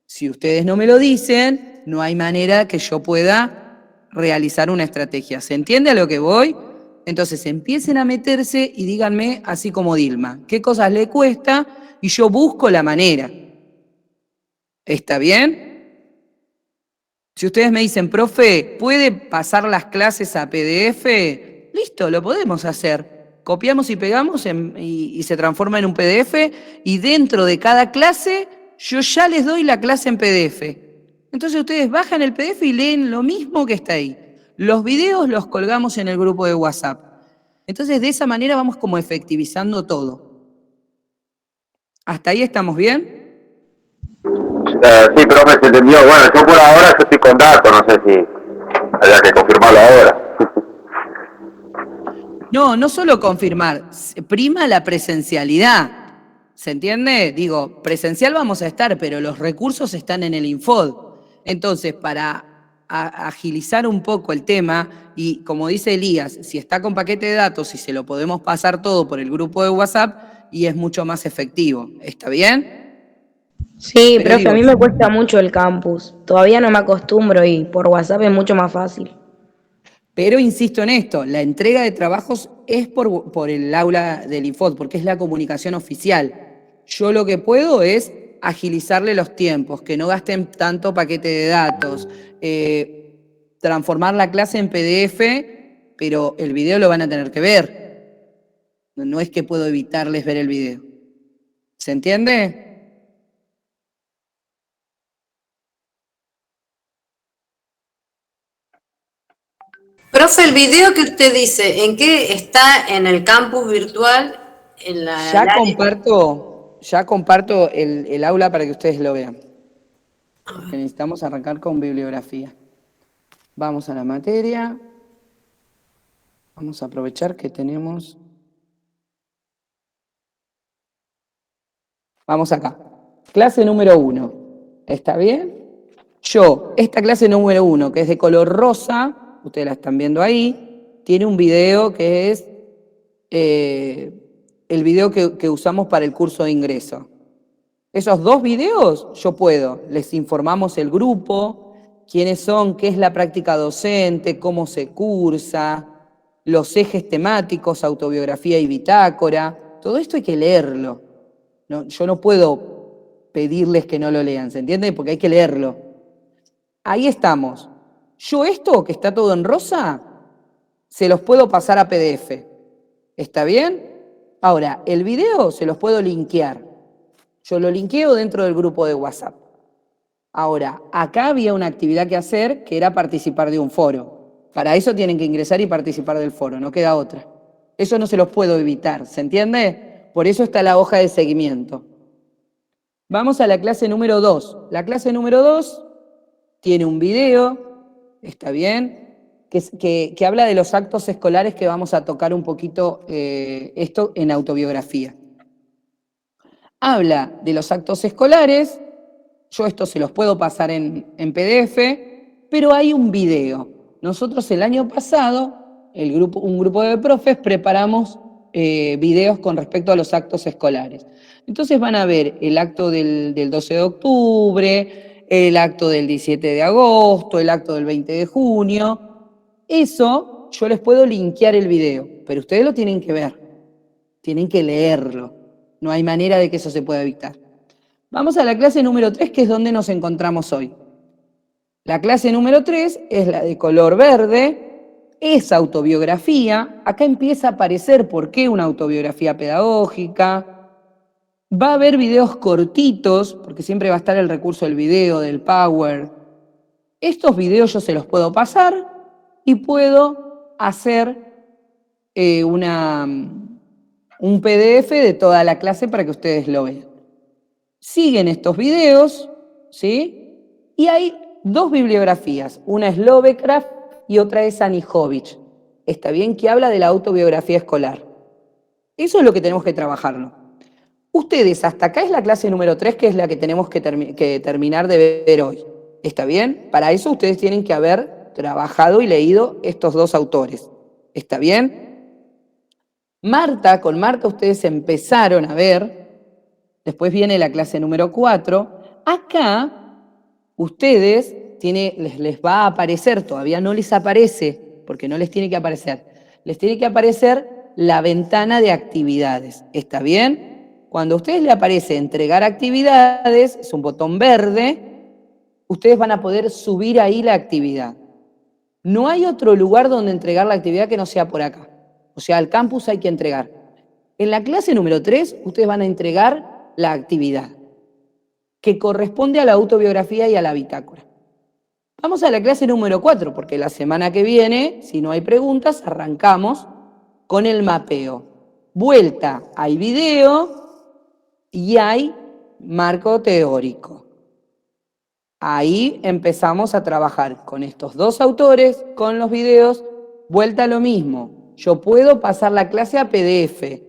Si ustedes no me lo dicen, no hay manera que yo pueda realizar una estrategia. ¿Se entiende a lo que voy? Entonces empiecen a meterse y díganme, así como Dilma, qué cosas le cuesta y yo busco la manera. ¿Está bien? Si ustedes me dicen, profe, ¿puede pasar las clases a PDF? Listo, lo podemos hacer. Copiamos y pegamos y se transforma en un PDF y dentro de cada clase yo ya les doy la clase en PDF. Entonces ustedes bajan el PDF y leen lo mismo que está ahí. Los videos los colgamos en el grupo de WhatsApp. Entonces de esa manera vamos como efectivizando todo. ¿Hasta ahí estamos bien? Sí, profe, se entendió. Bueno, yo por ahora estoy con datos, no sé si... Había que confirmarlo ahora. No, no solo confirmar, prima la presencialidad. ¿Se entiende? Digo, presencial vamos a estar, pero los recursos están en el Infod. Entonces, para agilizar un poco el tema, y como dice Elías, si está con paquete de datos y se lo podemos pasar todo por el grupo de WhatsApp, y es mucho más efectivo. ¿Está bien? Sí, Pero profe, digo, a mí me cuesta mucho el campus. Todavía no me acostumbro y por WhatsApp es mucho más fácil. Pero insisto en esto, la entrega de trabajos es por el aula del Infod, porque es la comunicación oficial. Yo lo que puedo es agilizarle los tiempos, que no gasten tanto paquete de datos, transformar la clase en PDF, pero el video lo van a tener que ver. No es que puedo evitarles ver el video. ¿Se entiende? Profe, el video que usted dice, ¿en qué está en el campus virtual? En la, Ya comparto el aula para que ustedes lo vean. Porque necesitamos arrancar con bibliografía. Vamos a la materia. Vamos a aprovechar que tenemos... Vamos acá. Clase número 1. ¿Está bien? Esta clase número 1, que es de color rosa, ustedes la están viendo ahí, tiene un video que es el video que usamos para el curso de ingreso. Esos 2 videos yo puedo. Les informamos el grupo, quiénes son, qué es la práctica docente, cómo se cursa, los ejes temáticos, autobiografía y bitácora. Todo esto hay que leerlo. No, yo no puedo pedirles que no lo lean, ¿se entiende? Porque hay que leerlo. Ahí estamos. Yo esto, que está todo en rosa, se los puedo pasar a PDF. ¿Está bien? Ahora, el video se los puedo linkear. Yo lo linkeo dentro del grupo de WhatsApp. Ahora, acá había una actividad que hacer que era participar de un foro. Para eso tienen que ingresar y participar del foro, no queda otra. Eso no se los puedo evitar, ¿se entiende? Por eso está la hoja de seguimiento. Vamos a la clase número 2. La clase número 2 tiene un video, ¿está bien? Que habla de los actos escolares, que vamos a tocar un poquito esto en autobiografía. Habla de los actos escolares, yo esto se los puedo pasar en PDF, pero hay un video. Nosotros el año pasado, un grupo de profes, preparamos videos con respecto a los actos escolares. Entonces van a ver el acto del 12 de octubre, el acto del 17 de agosto, el acto del 20 de junio. Eso yo les puedo linkear el video, pero ustedes lo tienen que ver, tienen que leerlo. No hay manera de que eso se pueda evitar. Vamos a la clase número 3, que es donde nos encontramos hoy. La clase número 3 es la de color verde, es autobiografía. Acá empieza a aparecer por qué una autobiografía pedagógica. Va a haber videos cortitos, porque siempre va a estar el recurso del video, del Power. Estos videos yo se los puedo pasar y puedo hacer un PDF de toda la clase para que ustedes lo vean. Siguen estos videos, ¿sí? Y hay 2 bibliografías. Una es Lovecraft y otra es Anijovic. Está bien, que habla de la autobiografía escolar. Eso es lo que tenemos que trabajarlo. Ustedes, hasta acá es la clase número 3, que es la que tenemos que terminar de ver hoy. ¿Está bien? Para eso ustedes tienen que haber trabajado y leído estos 2 autores. ¿Está bien? Con Marta ustedes empezaron a ver, después viene la clase número 4. Acá ustedes les va a aparecer, todavía no les aparece, porque no les tiene que aparecer, les tiene que aparecer la ventana de actividades. ¿Está bien? Cuando a ustedes le aparece entregar actividades, es un botón verde, ustedes van a poder subir ahí la actividad. No hay otro lugar donde entregar la actividad que no sea por acá. O sea, al campus hay que entregar. En la clase número 3, ustedes van a entregar la actividad, que corresponde a la autobiografía y a la bitácora. Vamos a la clase número 4, porque la semana que viene, si no hay preguntas, arrancamos con el mapeo. Vuelta, hay video y hay marco teórico. Ahí empezamos a trabajar con estos dos autores, con los videos, vuelta a lo mismo. Yo puedo pasar la clase a PDF,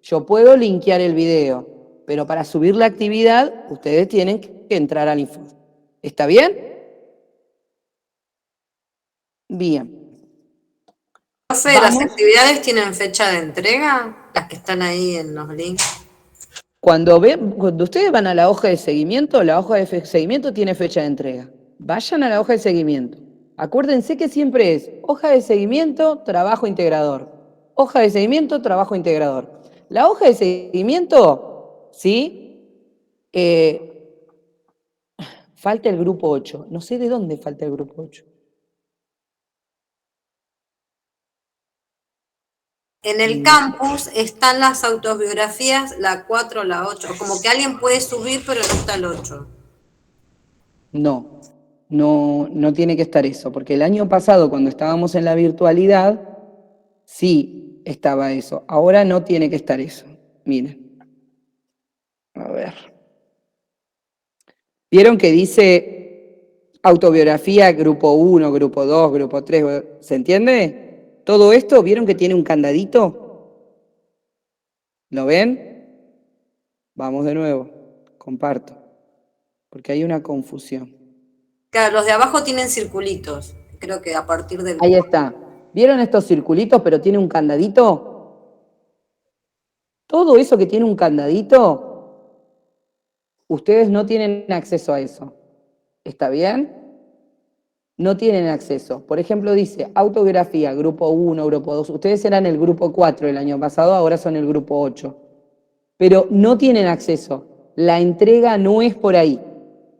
yo puedo linkear el video, pero para subir la actividad, ustedes tienen que entrar al info. ¿Está bien? Bien. Profe, ¿las actividades tienen fecha de entrega? Las que están ahí en los links. Cuando ustedes van a la hoja de seguimiento, la hoja de seguimiento tiene fecha de entrega. Vayan a la hoja de seguimiento. Acuérdense que siempre es hoja de seguimiento, trabajo integrador. Hoja de seguimiento, trabajo integrador. La hoja de seguimiento, ¿sí? Falta el grupo 8. No sé de dónde falta el grupo 8. En el campus están las autobiografías, la 4, la 8. Como que alguien puede subir, pero no está el 8. No tiene que estar eso, porque el año pasado, cuando estábamos en la virtualidad, sí estaba eso. Ahora no tiene que estar eso. Miren. A ver. ¿Vieron que dice autobiografía, grupo 1, grupo 2, grupo 3? ¿Se entiende? Todo esto, ¿vieron que tiene un candadito? ¿Lo ven? Vamos de nuevo. Comparto. Porque hay una confusión. Claro, los de abajo tienen circulitos. Creo que a partir del... Ahí está. ¿Vieron estos circulitos, pero tiene un candadito? Todo eso que tiene un candadito, ustedes no tienen acceso a eso. ¿Está bien? No tienen acceso. Por ejemplo, dice autobiografía, grupo 1, grupo 2. Ustedes eran el grupo 4 el año pasado, ahora son el grupo 8. Pero no tienen acceso. La entrega no es por ahí.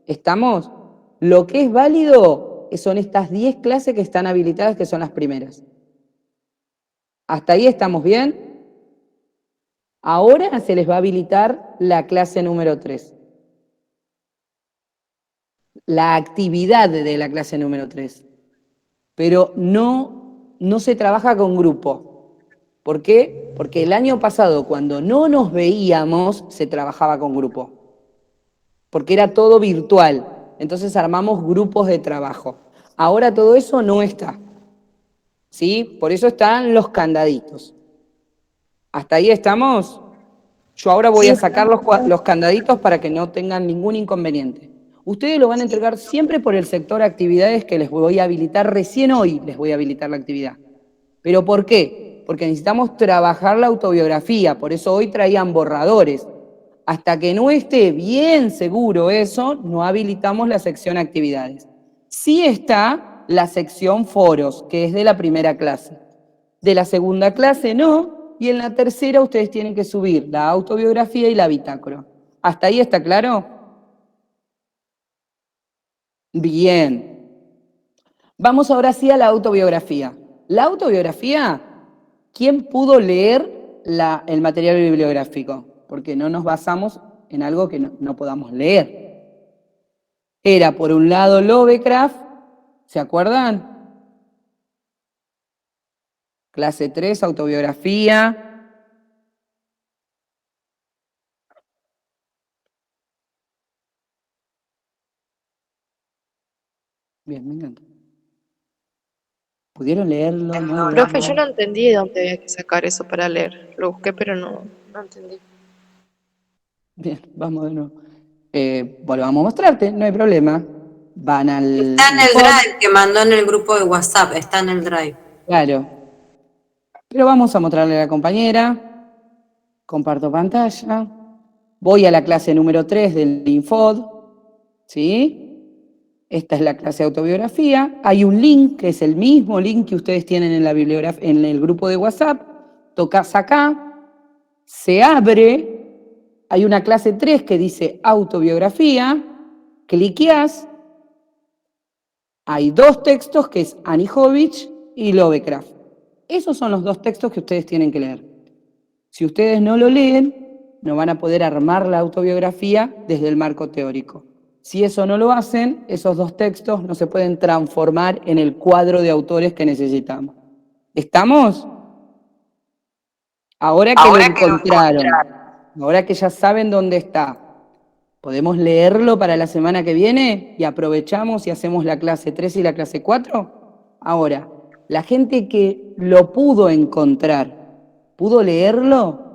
¿Estamos? Lo que es válido son estas 10 clases que están habilitadas, que son las primeras. ¿Hasta ahí estamos bien? Ahora se les va a habilitar la clase número 3. La actividad de la clase número 3. Pero no se trabaja con grupo. ¿Por qué? Porque el año pasado, cuando no nos veíamos, se trabajaba con grupo. Porque era todo virtual. Entonces armamos grupos de trabajo. Ahora todo eso no está. ¿Sí? Por eso están los candaditos. ¿Hasta ahí estamos? Yo ahora voy a sacar los candaditos para que no tengan ningún inconveniente. Ustedes lo van a entregar siempre por el sector actividades que les voy a habilitar. Recién hoy les voy a habilitar la actividad. ¿Pero por qué? Porque necesitamos trabajar la autobiografía. Por eso hoy traían borradores. Hasta que no esté bien seguro eso, no habilitamos la sección actividades. Sí está la sección foros, que es de la primera clase. De la segunda clase no, y en la tercera ustedes tienen que subir la autobiografía y la bitácora. ¿Hasta ahí está claro? Bien. Vamos ahora sí a la autobiografía. La autobiografía, ¿quién pudo leer el material bibliográfico? Porque no nos basamos en algo que no podamos leer. Era, por un lado, Lovecraft, ¿se acuerdan? Clase 3, autobiografía. Bien, me encanta. ¿Pudieron leerlo? ¿No? Profe, yo no entendí de dónde había que sacar eso para leer. Lo busqué, pero no entendí. Bien, vamos de nuevo. Volvamos a mostrarte, no hay problema. Van al... Está en el drive que mandó en el grupo de WhatsApp, está en el drive. Claro. Pero vamos a mostrarle a la compañera. Comparto pantalla. Voy a la clase número 3 del Infod. ¿Sí? Esta es la clase de autobiografía. Hay un link, que es el mismo link que ustedes tienen en la bibliografía, en el grupo de WhatsApp. Tocas acá. Se abre. Hay una clase 3 que dice autobiografía. Cliqueás. Hay 2 textos, que es Anijovic y Lovecraft. Esos son los 2 textos que ustedes tienen que leer. Si ustedes no lo leen, no van a poder armar la autobiografía desde el marco teórico. Si eso no lo hacen, esos 2 textos no se pueden transformar en el cuadro de autores que necesitamos. ¿Estamos? Ahora que lo encontraron, ahora que ya saben dónde está, ¿Podemos leerlo para la semana que viene y aprovechamos y hacemos la clase 3 y la clase 4? Ahora, la gente que lo pudo encontrar, ¿pudo leerlo?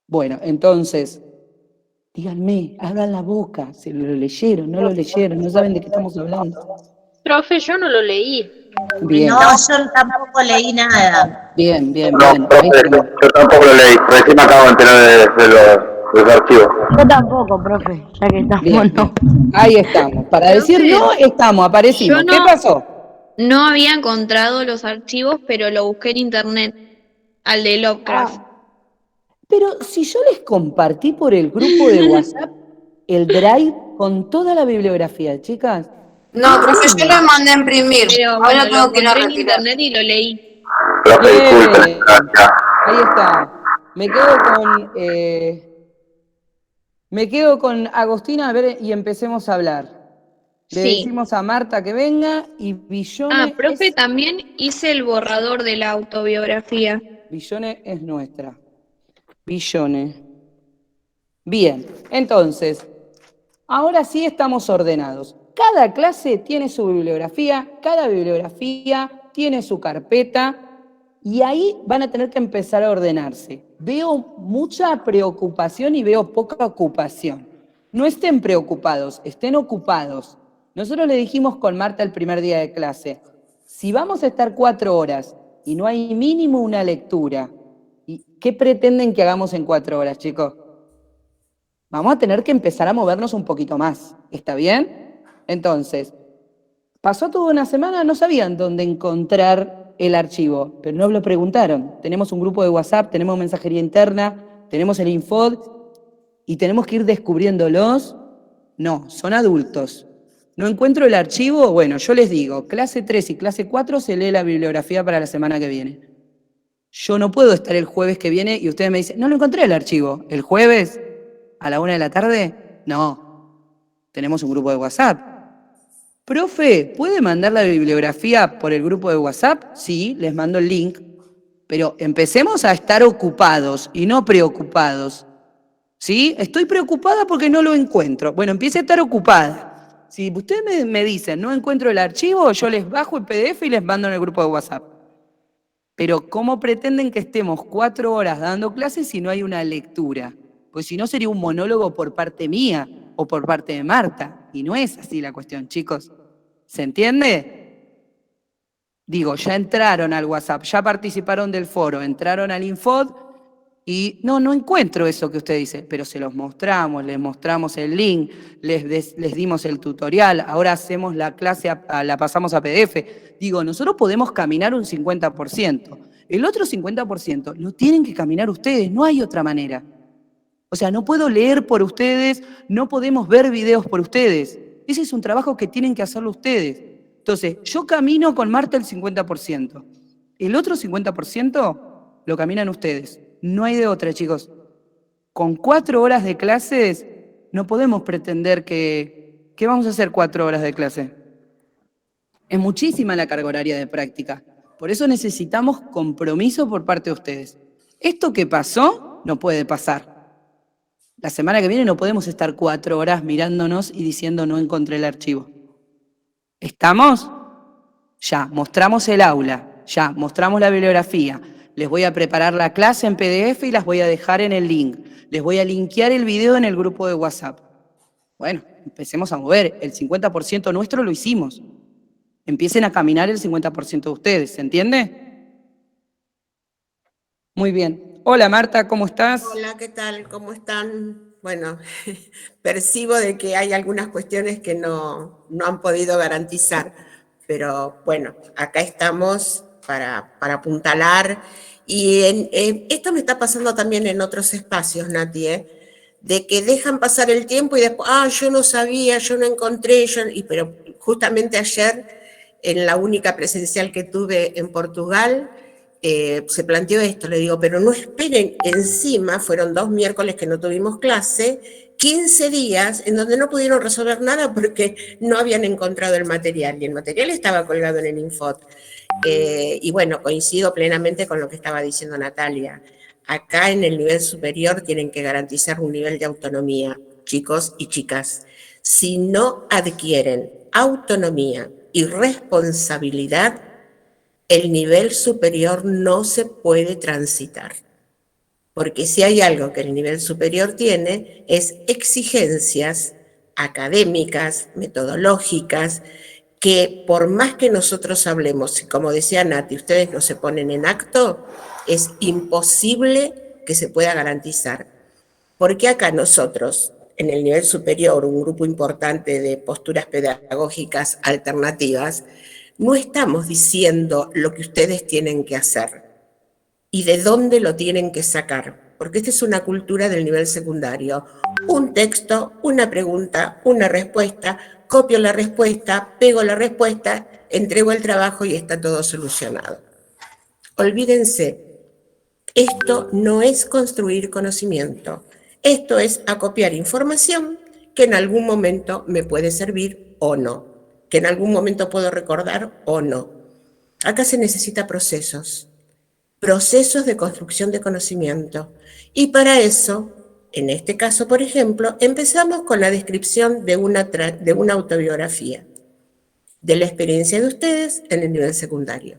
Bueno, entonces, díganme, abran la boca, si lo leyeron, no lo leyeron, no saben de qué estamos hablando. Profe, yo no lo leí. Bien. No, yo tampoco leí nada. Bien, bien, No, bien. profe, yo tampoco lo leí. Recién me acabo de enterar de los archivos. Yo tampoco, profe, ya que estamos, Bien, no. ahí estamos. Para decir no, estamos, aparecimos. Yo ¿Qué pasó? No había encontrado los archivos, pero lo busqué en internet, al de Lovecraft. Pero si yo les compartí por el grupo de WhatsApp el drive con toda la bibliografía, chicas. No, profe, yo lo mandé a imprimir. Pero Ahora bueno, tengo lo que ir a encontré en retirar. internet y lo leí. Profe, disculpen. Bien. Ahí está. Me quedo con Agostina, a ver, y empecemos a hablar. Le Sí. decimos a Marta que venga y Villone Profe, también hice el borrador de la autobiografía. Villone es nuestra. Villone. Bien, entonces, ahora sí estamos ordenados. Cada clase tiene su bibliografía, cada bibliografía tiene su carpeta y ahí van a tener que empezar a ordenarse. Veo mucha preocupación y veo poca ocupación. No estén preocupados, estén ocupados. Nosotros le dijimos con Marta el primer día de clase, si vamos a estar 4 horas y no hay mínimo una lectura, ¿qué pretenden que hagamos en 4 horas, chicos? Vamos a tener que empezar a movernos un poquito más, ¿está bien? Entonces, pasó toda una semana, no sabían dónde encontrar el archivo, pero no lo preguntaron. Tenemos un grupo de WhatsApp, tenemos mensajería interna, tenemos el Infod y tenemos que ir descubriéndolos. No, son adultos. ¿No encuentro el archivo? Bueno, yo les digo, clase 3 y clase 4 se lee la bibliografía para la semana que viene. Yo no puedo estar el jueves que viene y ustedes me dicen, no lo encontré el archivo. ¿El jueves a la 1 de la tarde? No, tenemos un grupo de WhatsApp. Profe, ¿puede mandar la bibliografía por el grupo de WhatsApp? Sí, les mando el link, pero empecemos a estar ocupados y no preocupados. ¿Sí? Estoy preocupada porque no lo encuentro. Bueno, empiece a estar ocupada. Si ustedes me dicen, no encuentro el archivo, yo les bajo el PDF y les mando en el grupo de WhatsApp. Pero ¿cómo pretenden que estemos 4 horas dando clases si no hay una lectura? Pues si no sería un monólogo por parte mía o por parte de Marta. Y no es así la cuestión, chicos. ¿Se entiende? Digo, ya entraron al WhatsApp, ya participaron del foro, entraron al Infod y no encuentro eso que usted dice, pero se los mostramos, les mostramos el link, les dimos el tutorial, ahora hacemos la clase, la pasamos a PDF. Digo, nosotros podemos caminar un 50%, el otro 50% lo tienen que caminar ustedes, no hay otra manera. O sea, no puedo leer por ustedes, no podemos ver videos por ustedes. Ese es un trabajo que tienen que hacerlo ustedes. Entonces, yo camino con Marta el 50%. El otro 50% lo caminan ustedes. No hay de otra, chicos. Con 4 horas de clases, no podemos pretender que vamos a hacer 4 horas de clase. Es muchísima la carga horaria de práctica. Por eso necesitamos compromiso por parte de ustedes. Esto que pasó no puede pasar. La semana que viene no podemos estar 4 horas mirándonos y diciendo no encontré el archivo. ¿Estamos? Ya, mostramos el aula, ya, mostramos la bibliografía. Les voy a preparar la clase en PDF y las voy a dejar en el link. Les voy a linkear el video en el grupo de WhatsApp. Bueno, empecemos a mover. El 50% nuestro lo hicimos. Empiecen a caminar el 50% de ustedes, ¿se entiende? Muy bien. Hola Marta, ¿cómo estás? Hola, ¿qué tal? ¿Cómo están? Bueno, percibo de que hay algunas cuestiones que no han podido garantizar, pero bueno, acá estamos para apuntalar. Y esto me está pasando también en otros espacios, Nati, de que dejan pasar el tiempo y después, yo no sabía, yo no encontré, pero justamente ayer, en la única presencial que tuve en Portugal, se planteó esto, le digo, pero no esperen, encima fueron 2 miércoles que no tuvimos clase, 15 días en donde no pudieron resolver nada porque no habían encontrado el material, y el material estaba colgado en el Infod. Y bueno, coincido plenamente con lo que estaba diciendo Natalia. acá en el nivel superior tienen que garantizar un nivel de autonomía, chicos y chicas. Si no adquieren autonomía y responsabilidad, el nivel superior no se puede transitar. Porque si hay algo que el nivel superior tiene, es exigencias académicas, metodológicas, que por más que nosotros hablemos, y como decía Nati, ustedes no se ponen en acto, es imposible que se pueda garantizar. Porque acá nosotros, en el nivel superior, un grupo importante de posturas pedagógicas alternativas, no estamos diciendo lo que ustedes tienen que hacer y de dónde lo tienen que sacar, porque esta es una cultura del nivel secundario. Un texto, una pregunta, una respuesta, copio la respuesta, pego la respuesta, entrego el trabajo y está todo solucionado. Olvídense, esto no es construir conocimiento, esto es acopiar información que en algún momento me puede servir o no, que en algún momento puedo recordar o no. Acá se necesita procesos de construcción de conocimiento. Y para eso, en este caso, por ejemplo, empezamos con la descripción de una autobiografía, de la experiencia de ustedes en el nivel secundario.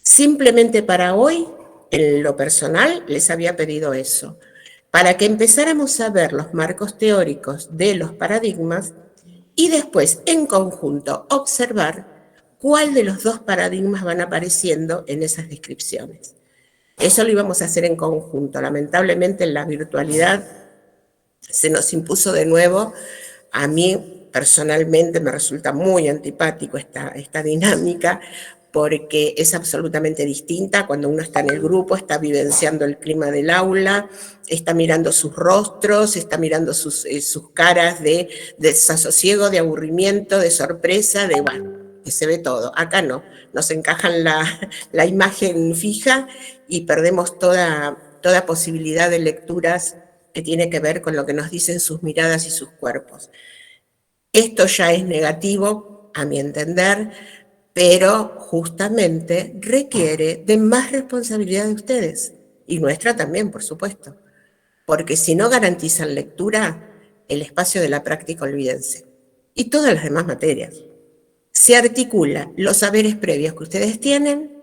Simplemente para hoy, en lo personal, les había pedido eso, para que empezáramos a ver los marcos teóricos de los paradigmas y después, en conjunto, observar cuál de los dos paradigmas van apareciendo en esas descripciones. Eso lo íbamos a hacer en conjunto. Lamentablemente, en la virtualidad se nos impuso de nuevo. A mí, personalmente, me resulta muy antipático esta dinámica, porque es absolutamente distinta cuando uno está en el grupo, está vivenciando el clima del aula, está mirando sus rostros, está mirando sus caras de desasosiego, de aburrimiento, de sorpresa, de bueno, que se ve todo. Acá no, nos encajan la imagen fija y perdemos toda posibilidad de lecturas que tiene que ver con lo que nos dicen sus miradas y sus cuerpos. Esto ya es negativo, a mi entender, pero justamente requiere de más responsabilidad de ustedes, y nuestra también, por supuesto, porque si no garantizan lectura, el espacio de la práctica, olvídense, y todas las demás materias. Se articula los saberes previos que ustedes tienen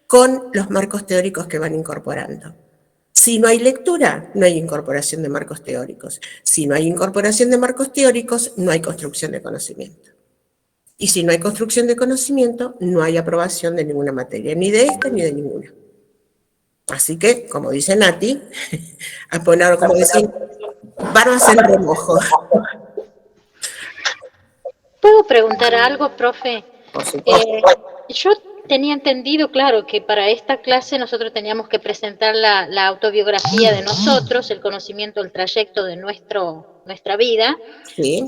con los marcos teóricos que van incorporando. Si no hay lectura, no hay incorporación de marcos teóricos. Si no hay incorporación de marcos teóricos, no hay construcción de conocimiento. Y si no hay construcción de conocimiento, no hay aprobación de ninguna materia, ni de esta ni de ninguna. Así que, como dice Nati, a poner, como decir, barbas en remojo. ¿Puedo preguntar algo, profe? Por supuesto. Yo tenía entendido, claro, que para esta clase nosotros teníamos que presentar la autobiografía de nosotros, el conocimiento, el trayecto de nuestra vida. Sí.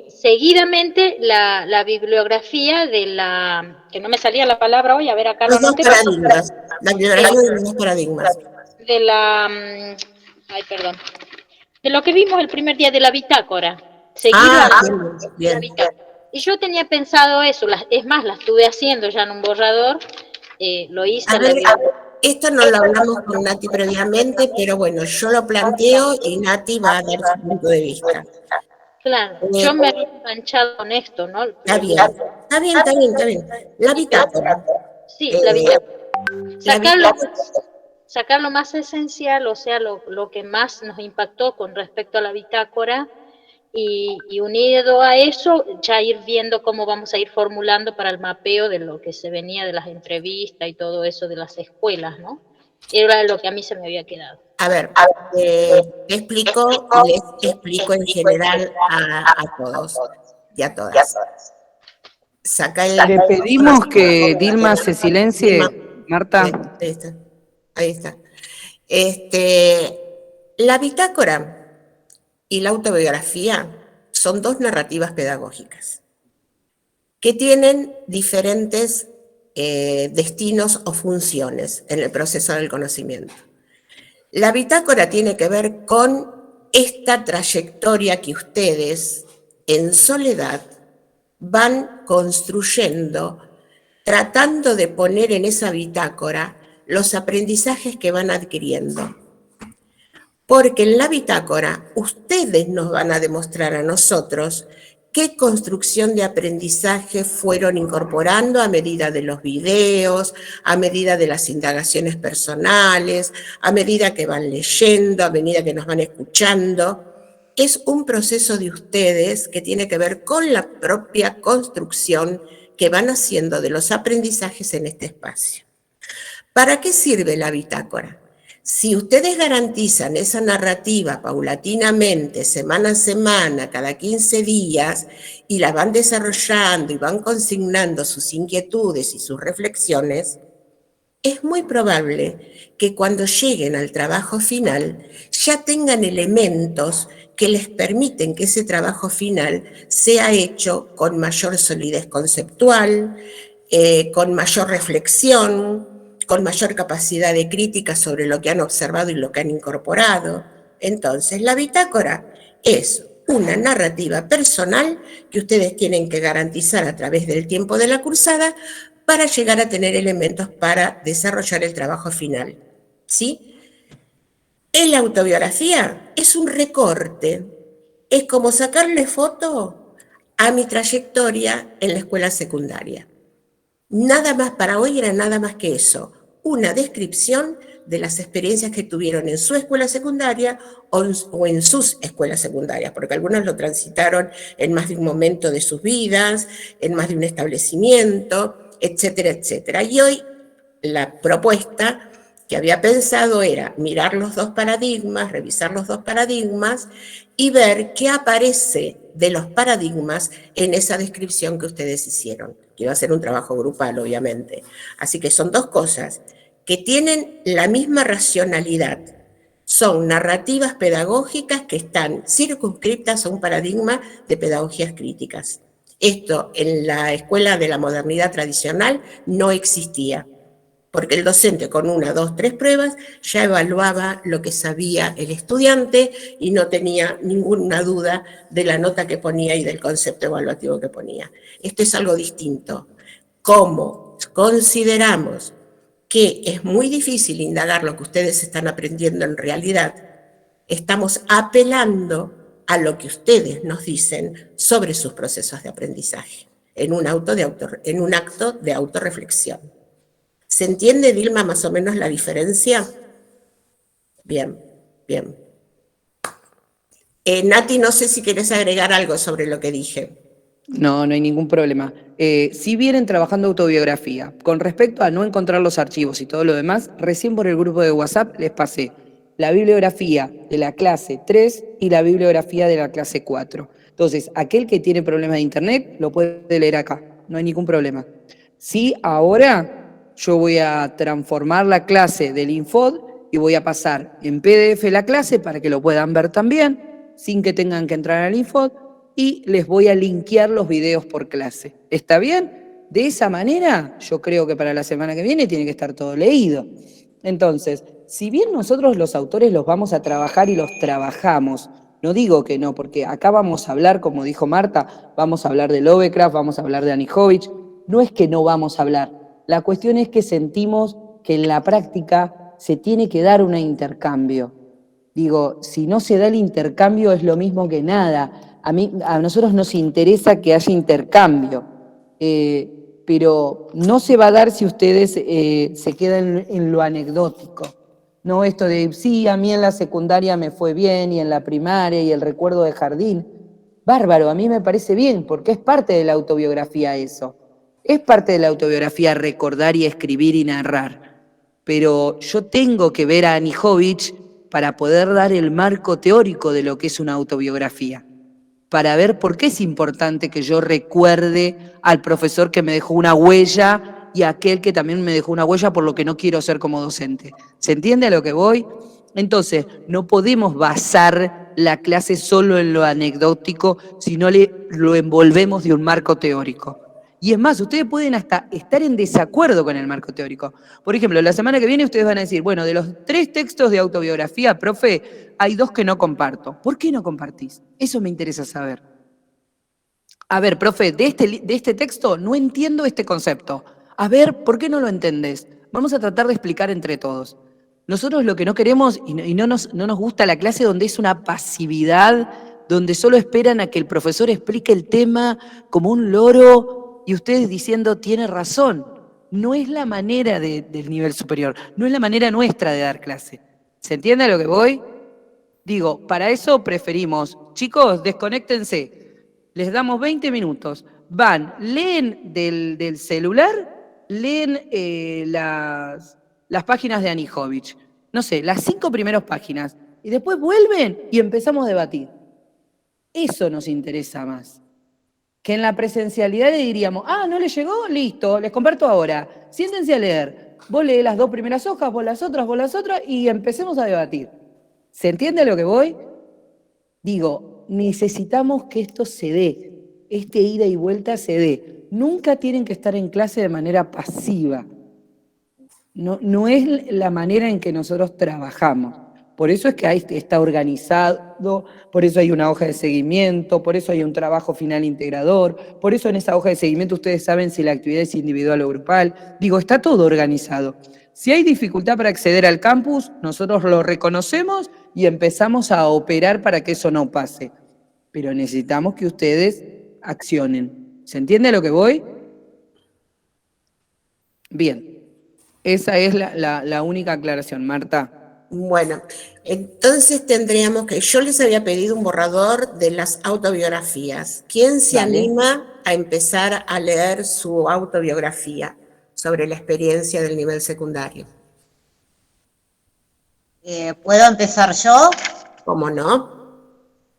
Seguidamente la bibliografía de la, que no me salía la palabra hoy, a ver acá los dos paradigmas, la bibliografía de los dos paradigmas. De la, ay, perdón, de lo que vimos el primer día de la bitácora, seguido a la bitácora. Y yo tenía pensado eso, es más, la estuve haciendo ya en un borrador, lo hice. Esto no lo hablamos con Nati previamente, pero bueno, yo lo planteo y Nati va a dar su punto de vista. Claro, yo me había enganchado con esto, ¿no? Está bien. La bitácora. Sí, la bitácora. Sacar lo más esencial, o sea, lo que más nos impactó con respecto a la bitácora, y unido a eso, ya ir viendo cómo vamos a ir formulando para el mapeo de lo que se venía de las entrevistas y todo eso de las escuelas, ¿no? Era lo que a mí se me había quedado. A ver, les explico en general a todos y a todas. Le pedimos que Dilma se silencie, Marta. Ahí está. La bitácora y la autobiografía son dos narrativas pedagógicas que tienen diferentes destinos o funciones en el proceso del conocimiento. La bitácora tiene que ver con esta trayectoria que ustedes, en soledad, van construyendo, tratando de poner en esa bitácora los aprendizajes que van adquiriendo. Porque en la bitácora ustedes nos van a demostrar a nosotros qué construcción de aprendizaje fueron incorporando a medida de los videos, a medida de las indagaciones personales, a medida que van leyendo, a medida que nos van escuchando. Es un proceso de ustedes que tiene que ver con la propia construcción que van haciendo de los aprendizajes en este espacio. ¿Para qué sirve la bitácora? Si ustedes garantizan esa narrativa paulatinamente, semana a semana, cada 15 días, y la van desarrollando y van consignando sus inquietudes y sus reflexiones, es muy probable que cuando lleguen al trabajo final ya tengan elementos que les permiten que ese trabajo final sea hecho con mayor solidez conceptual, con mayor reflexión, con mayor capacidad de crítica sobre lo que han observado y lo que han incorporado. Entonces, la bitácora es una narrativa personal que ustedes tienen que garantizar a través del tiempo de la cursada para llegar a tener elementos para desarrollar el trabajo final, ¿sí? En la autobiografía es un recorte, es como sacarle foto a mi trayectoria en la escuela secundaria. Nada más para hoy era nada más que eso, una descripción de las experiencias que tuvieron en su escuela secundaria o en sus escuelas secundarias, porque algunos lo transitaron en más de un momento de sus vidas, en más de un establecimiento, etcétera, etcétera. Y hoy la propuesta que había pensado era mirar los dos paradigmas, revisar los dos paradigmas y ver qué aparece de los paradigmas en esa descripción que ustedes hicieron. Quiero hacer un trabajo grupal, obviamente. Así que son dos cosas que tienen la misma racionalidad. Son narrativas pedagógicas que están circunscritas a un paradigma de pedagogías críticas. Esto en la escuela de la modernidad tradicional no existía, porque el docente con 1, 2, 3 pruebas ya evaluaba lo que sabía el estudiante y no tenía ninguna duda de la nota que ponía y del concepto evaluativo que ponía. Esto es algo distinto. Como consideramos que es muy difícil indagar lo que ustedes están aprendiendo en realidad, estamos apelando a lo que ustedes nos dicen sobre sus procesos de aprendizaje, en un acto de autorreflexión. ¿Se entiende, Dilma, más o menos la diferencia? Bien, bien. Nati, no sé si querés agregar algo sobre lo que dije. No, no hay ningún problema. Si vienen trabajando autobiografía, con respecto a no encontrar los archivos y todo lo demás, recién por el grupo de WhatsApp les pasé la bibliografía de la clase 3 y la bibliografía de la clase 4. Entonces, aquel que tiene problemas de internet lo puede leer acá, no hay ningún problema. Sí, ahora yo voy a transformar la clase del Infod y voy a pasar en PDF la clase para que lo puedan ver también, sin que tengan que entrar al Infod, y les voy a linkear los videos por clase. ¿Está bien? De esa manera, yo creo que para la semana que viene tiene que estar todo leído. Entonces, si bien nosotros los autores los vamos a trabajar y los trabajamos, no digo que no, porque acá vamos a hablar, como dijo Marta, vamos a hablar de Lovecraft, vamos a hablar de Anijovic, no es que no vamos a hablar, la cuestión es que sentimos que en la práctica se tiene que dar un intercambio. Digo, si no se da el intercambio es lo mismo que nada. A nosotros nos interesa que haya intercambio, pero no se va a dar si ustedes se quedan en lo anecdótico. No esto de, sí, a mí en la secundaria me fue bien y en la primaria y el recuerdo de jardín. Bárbaro, a mí me parece bien porque es parte de la autobiografía eso. Es parte de la autobiografía recordar y escribir y narrar. Pero yo tengo que ver a Anijovic para poder dar el marco teórico de lo que es una autobiografía, para ver por qué es importante que yo recuerde al profesor que me dejó una huella y a aquel que también me dejó una huella por lo que no quiero ser como docente. ¿Se entiende a lo que voy? Entonces, no podemos basar la clase solo en lo anecdótico, sino lo envolvemos de un marco teórico. Y es más, ustedes pueden hasta estar en desacuerdo con el marco teórico. Por ejemplo, la semana que viene ustedes van a decir, bueno, de los 3 textos de autobiografía, profe, hay 2 que no comparto. ¿Por qué no compartís? Eso me interesa saber. A ver, profe, de este texto no entiendo este concepto. A ver, ¿por qué no lo entendés? Vamos a tratar de explicar entre todos. Nosotros lo que no queremos y no nos gusta la clase donde es una pasividad, donde solo esperan a que el profesor explique el tema como un loro y ustedes diciendo tiene razón. No es la manera del nivel superior, no es la manera nuestra de dar clase. ¿Se entiende a lo que voy? Digo, para eso preferimos, chicos, desconéctense, les damos 20 minutos, van, leen del celular, leen las páginas de Anijovic, no sé, las 5 primeras páginas, y después vuelven y empezamos a debatir. Eso nos interesa más. Que en la presencialidad le diríamos, ¿no les llegó? Listo, les comparto ahora. Siéntense a leer. Vos lees las 2 primeras hojas, vos las otras, y empecemos a debatir. ¿Se entiende a lo que voy? Digo, necesitamos que esto se dé, este ida y vuelta se dé. Nunca tienen que estar en clase de manera pasiva. No es la manera en que nosotros trabajamos. Por eso es que está organizado, por eso hay una hoja de seguimiento, por eso hay un trabajo final integrador, por eso en esa hoja de seguimiento ustedes saben si la actividad es individual o grupal. Digo, está todo organizado. Si hay dificultad para acceder al campus, nosotros lo reconocemos y empezamos a operar para que eso no pase. Pero necesitamos que ustedes accionen. ¿Se entiende a lo que voy? Bien. Esa es la única aclaración, Marta. Bueno, entonces tendríamos que... Yo les había pedido un borrador de las autobiografías. ¿Quién se anima a empezar a leer su autobiografía sobre la experiencia del nivel secundario? ¿Puedo empezar yo? ¿Cómo no?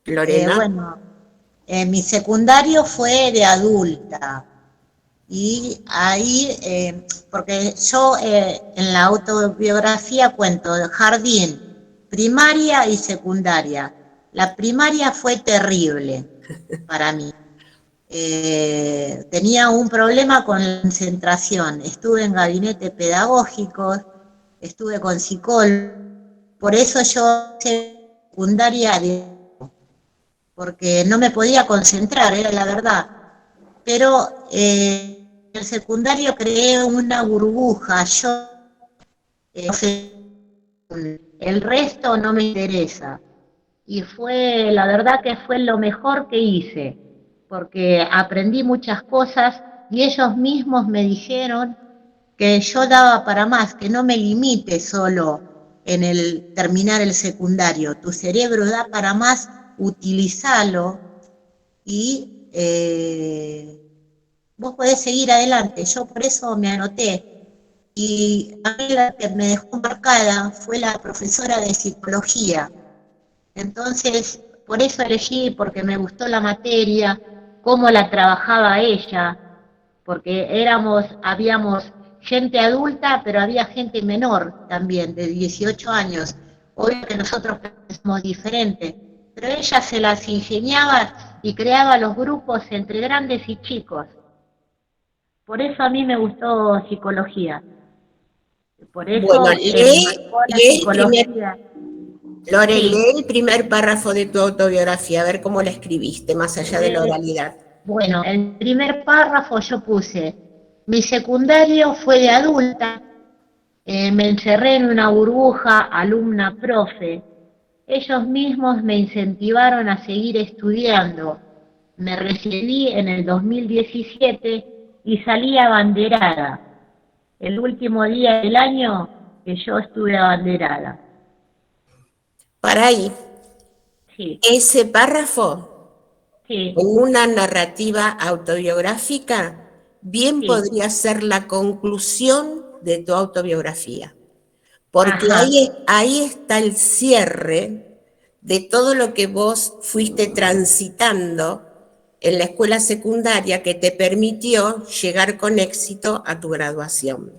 Lorena. Bueno, mi secundario fue de adulta. Y ahí, porque yo en la autobiografía cuento jardín, primaria y secundaria. La primaria fue terrible para mí. Tenía un problema con la concentración. Estuve en gabinetes pedagógicos, estuve con psicólogos. Por eso yo hice secundaria, porque no me podía concentrar, era la verdad. Pero en el secundario creé una burbuja. El resto no me interesa. Y la verdad que fue lo mejor que hice, porque aprendí muchas cosas y ellos mismos me dijeron que yo daba para más, que no me limite solo en el terminar el secundario. Tu cerebro da para más, utilízalo y vos podés seguir adelante. Yo por eso me anoté. Y a mí la que me dejó marcada fue la profesora de psicología. Entonces, por eso elegí, porque me gustó la materia, cómo la trabajaba ella, porque habíamos gente adulta, pero había gente menor también, de 18 años. Obvio que nosotros pensamos diferente, pero ella se las ingeniaba y creaba los grupos entre grandes y chicos. Por eso a mí me gustó psicología. Por eso bueno, lee el primer párrafo de tu autobiografía, a ver cómo la escribiste, más allá de la oralidad. Bueno, en el primer párrafo yo puse, mi secundario fue de adulta, me encerré en una burbuja, alumna, profe. Ellos mismos me incentivaron a seguir estudiando. Me recibí en el 2017 y salí abanderada. El último día del año que yo estuve abanderada. Para ahí, sí. Ese párrafo, sí. En una narrativa autobiográfica, bien sí. podría ser la conclusión de tu autobiografía. Porque ahí está el cierre de todo lo que vos fuiste transitando en la escuela secundaria que te permitió llegar con éxito a tu graduación.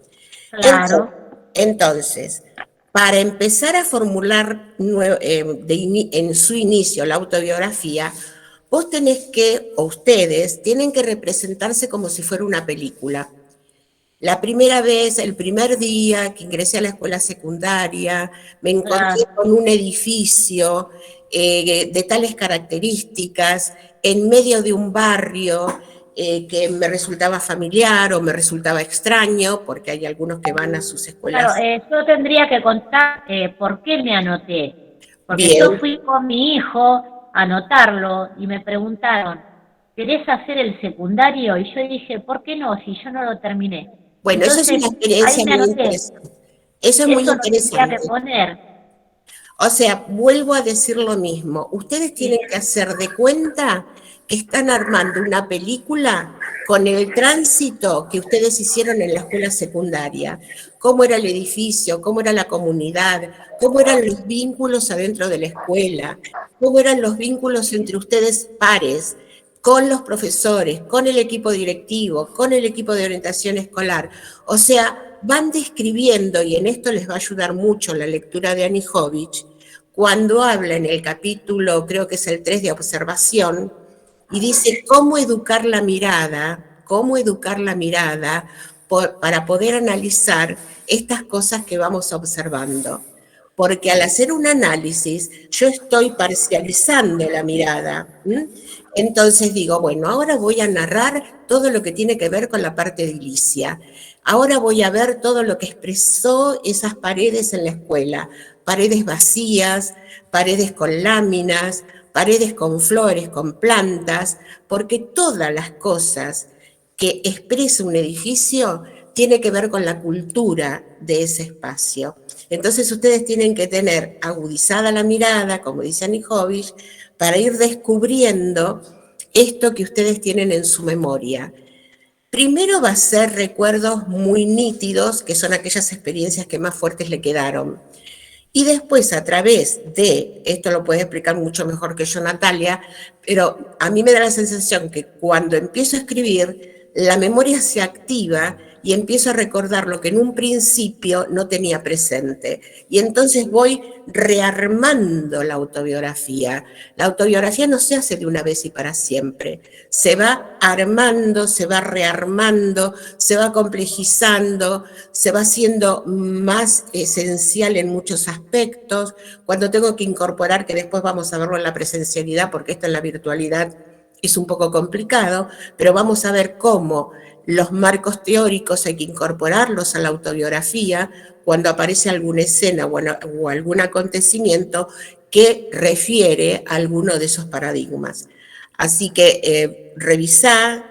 Claro. Entonces, para empezar a formular en su inicio la autobiografía, vos ustedes tienen que representarse como si fuera una película. La primera vez, el primer día que ingresé a la escuela secundaria, me encontré con un edificio de tales características, en medio de un barrio, que me resultaba familiar o me resultaba extraño, porque hay algunos que van a sus escuelas. Claro, yo tendría que contar por qué me anoté. Porque Bien. yo fui con mi hijo a anotarlo y me preguntaron, ¿querés hacer el secundario? Y yo dije, ¿por qué no? Si yo no lo terminé. Bueno, Entonces, eso es una experiencia ahí me muy anoté. interesante. Eso es muy Eso lo tendría interesante. que poner. O sea, vuelvo a decir lo mismo. Ustedes tienen que hacer de cuenta que están armando una película con el tránsito que ustedes hicieron en la escuela secundaria. Cómo era el edificio, cómo era la comunidad, cómo eran los vínculos adentro de la escuela, cómo eran los vínculos entre ustedes pares, con los profesores, con el equipo directivo, con el equipo de orientación escolar. O sea, van describiendo, y en esto les va a ayudar mucho la lectura de Anijovic, cuando habla en el capítulo, creo que es el 3 de observación, y dice cómo educar la mirada para poder analizar estas cosas que vamos observando. Porque al hacer un análisis, yo estoy parcializando la mirada. Entonces digo, bueno, ahora voy a narrar todo lo que tiene que ver con la parte edilicia. Ahora voy a ver todo lo que expresó esas paredes en la escuela. Paredes vacías, paredes con láminas, paredes con flores, con plantas, porque todas las cosas que expresa un edificio tiene que ver con la cultura de ese espacio. Entonces ustedes tienen que tener agudizada la mirada, como dice Anijovic, para ir descubriendo esto que ustedes tienen en su memoria. Primero va a ser recuerdos muy nítidos, que son aquellas experiencias que más fuertes le quedaron. Y después, a través de, esto lo puede explicar mucho mejor que yo Natalia, pero a mí me da la sensación que cuando empiezo a escribir, la memoria se activa y empiezo a recordar lo que en un principio no tenía presente. Y entonces voy rearmando la autobiografía. La autobiografía no se hace de una vez y para siempre. Se va armando, se va rearmando, se va complejizando, se va haciendo más esencial en muchos aspectos. Cuando tengo que incorporar, que después vamos a verlo en la presencialidad, porque esto en la virtualidad es un poco complicado, pero vamos a ver cómo los marcos teóricos hay que incorporarlos a la autobiografía cuando aparece alguna escena o algún acontecimiento que refiere a alguno de esos paradigmas. Así que revisá,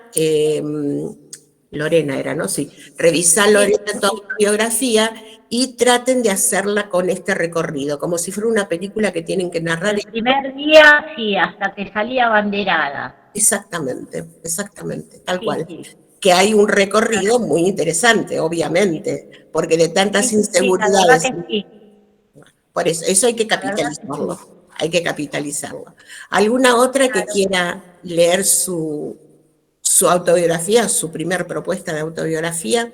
Lorena era, ¿no? Sí, revisá, Lorena, tu autobiografía y traten de hacerla con este recorrido, como si fuera una película que tienen que narrar. El primer día, sí, hasta que salía abanderada. Exactamente, tal cual. Sí. Que hay un recorrido muy interesante, obviamente, porque de tantas inseguridades. Sí. Por eso hay que capitalizarlo, ¿Alguna otra que quiera leer su autobiografía, su primer propuesta de autobiografía?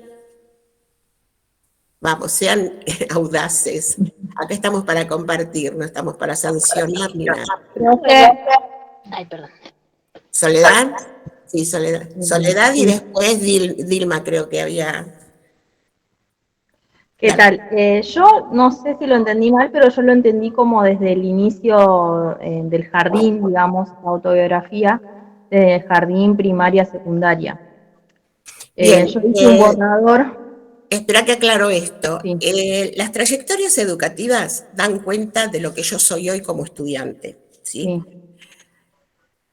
Vamos, sean audaces. Acá estamos para compartir, no estamos para sancionar ni nada. Ay, perdón. ¿Soledad? Sí, Soledad. Soledad y después Dilma creo que había... ¿Qué tal? Yo no sé si lo entendí mal, pero yo lo entendí como desde el inicio del jardín, digamos, autobiografía, de jardín, primaria, secundaria. Bien, yo hice un borrador. Espera que aclaro esto. Sí. Las trayectorias educativas dan cuenta de lo que yo soy hoy como estudiante, ¿sí? Sí.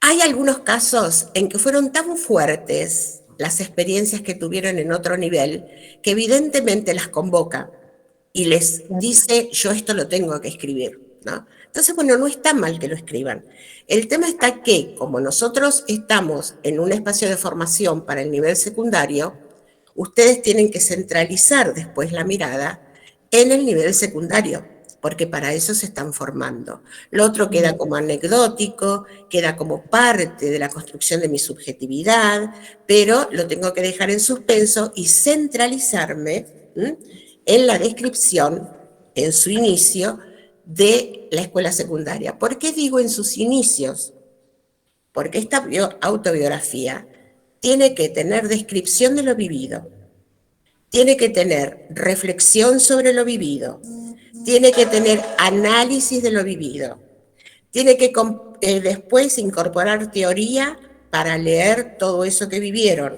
Hay algunos casos en que fueron tan fuertes las experiencias que tuvieron en otro nivel, que evidentemente las convoca y les dice, yo esto lo tengo que escribir, ¿no? Entonces, bueno, no está mal que lo escriban. El tema está que, como nosotros estamos en un espacio de formación para el nivel secundario, ustedes tienen que centralizar después la mirada en el nivel secundario, porque para eso se están formando. Lo otro queda como anecdótico, queda como parte de la construcción de mi subjetividad, pero lo tengo que dejar en suspenso y centralizarme en la descripción, en su inicio, de la escuela secundaria. ¿Por qué digo en sus inicios? Porque esta autobiografía tiene que tener descripción de lo vivido, tiene que tener reflexión sobre lo vivido, tiene que tener análisis de lo vivido, tiene que después incorporar teoría para leer todo eso que vivieron.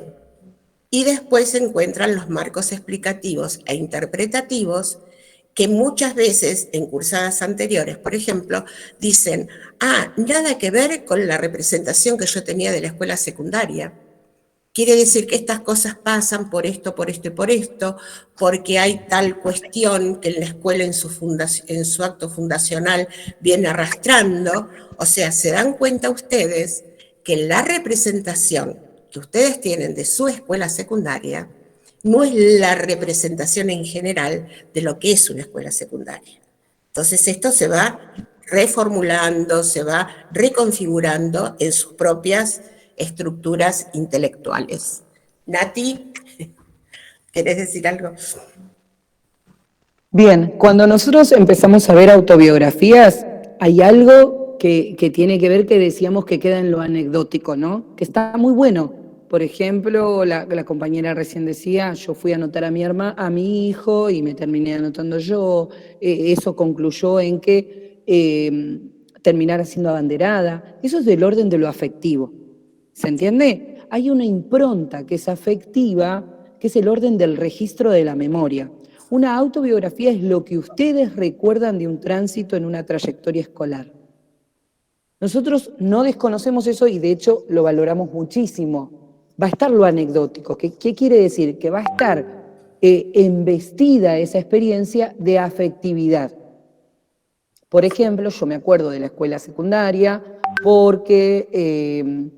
Y después se encuentran los marcos explicativos e interpretativos que muchas veces en cursadas anteriores, por ejemplo, dicen, nada que ver con la representación que yo tenía de la escuela secundaria. Quiere decir que estas cosas pasan por esto, por esto y por esto, porque hay tal cuestión que en la escuela en su acto fundacional viene arrastrando. O sea, se dan cuenta ustedes que la representación que ustedes tienen de su escuela secundaria no es la representación en general de lo que es una escuela secundaria. Entonces esto se va reformulando, se va reconfigurando en sus propias estructuras intelectuales. Nati, ¿querés decir algo? Bien, cuando nosotros empezamos a ver autobiografías, hay algo que tiene que ver, que decíamos que queda en lo anecdótico, ¿no? Que está muy bueno. Por ejemplo, la compañera recién decía, yo fui a anotar a mi hijo y me terminé anotando yo. Eso concluyó en que terminara siendo abanderada. Eso es del orden de lo afectivo. ¿Se entiende? Hay una impronta que es afectiva, que es el orden del registro de la memoria. Una autobiografía es lo que ustedes recuerdan de un tránsito en una trayectoria escolar. Nosotros no desconocemos eso y de hecho lo valoramos muchísimo. Va a estar lo anecdótico. ¿Qué quiere decir? Que va a estar embestida esa experiencia de afectividad. Por ejemplo, yo me acuerdo de la escuela secundaria porque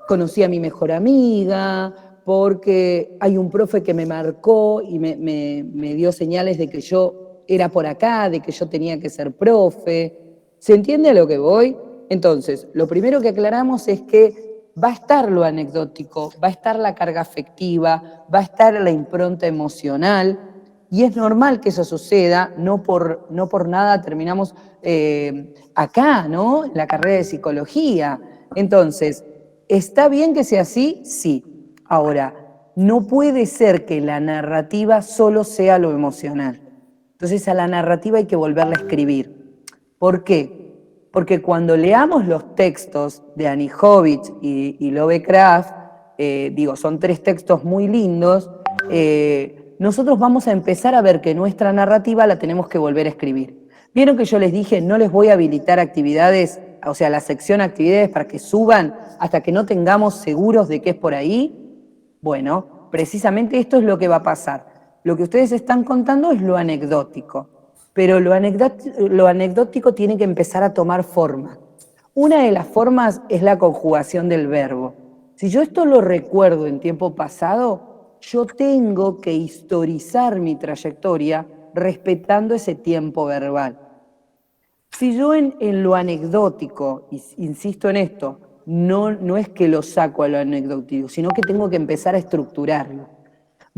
conocí a mi mejor amiga, porque hay un profe que me marcó y me dio señales de que yo era por acá, de que yo tenía que ser profe. ¿Se entiende a lo que voy? Entonces, lo primero que aclaramos es que va a estar lo anecdótico, va a estar la carga afectiva, va a estar la impronta emocional, y es normal que eso suceda, no por nada terminamos acá, ¿no? En la carrera de psicología. Entonces, ¿está bien que sea así? Sí. Ahora, no puede ser que la narrativa solo sea lo emocional. Entonces, a la narrativa hay que volverla a escribir. ¿Por qué? Porque cuando leamos los textos de Annie Hovitz y Lovecraft, son 3 textos muy lindos, nosotros vamos a empezar a ver que nuestra narrativa la tenemos que volver a escribir. ¿Vieron que yo les dije, no les voy a habilitar actividades, o sea, la sección actividades para que suban hasta que no tengamos seguros de que es por ahí? Bueno, precisamente esto es lo que va a pasar. Lo que ustedes están contando es lo anecdótico. Pero lo anecdótico tiene que empezar a tomar forma. Una de las formas es la conjugación del verbo. Si yo esto lo recuerdo en tiempo pasado, yo tengo que historizar mi trayectoria respetando ese tiempo verbal. Si yo en lo anecdótico, insisto en esto, no es que lo saco a lo anecdótico, sino que tengo que empezar a estructurarlo.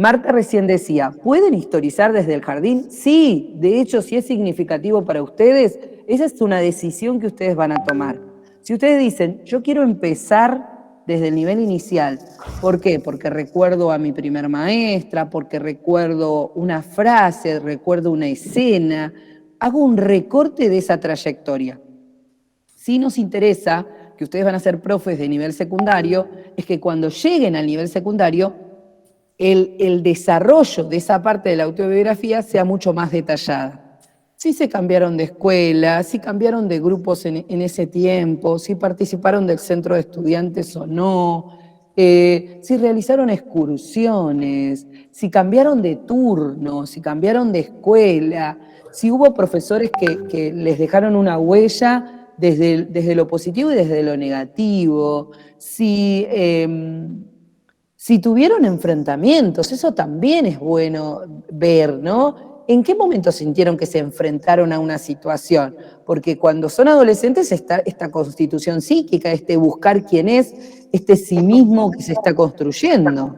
Marta recién decía, ¿pueden historizar desde el jardín? Sí, de hecho, si es significativo para ustedes, esa es una decisión que ustedes van a tomar. Si ustedes dicen, yo quiero empezar desde el nivel inicial, ¿por qué? Porque recuerdo a mi primer maestra, porque recuerdo una frase, recuerdo una escena, hago un recorte de esa trayectoria. Si nos interesa, que ustedes van a ser profes de nivel secundario, es que cuando lleguen al nivel secundario, el desarrollo de esa parte de la autobiografía sea mucho más detallada. Si se cambiaron de escuela, si cambiaron de grupos en ese tiempo, si participaron del centro de estudiantes o no, si realizaron excursiones, si cambiaron de turno, si cambiaron de escuela, si hubo profesores que les dejaron una huella desde lo positivo y desde lo negativo, si tuvieron enfrentamientos, eso también es bueno ver, ¿no? ¿En qué momento sintieron que se enfrentaron a una situación? Porque cuando son adolescentes está esta constitución psíquica, este buscar quién es, este sí mismo que se está construyendo.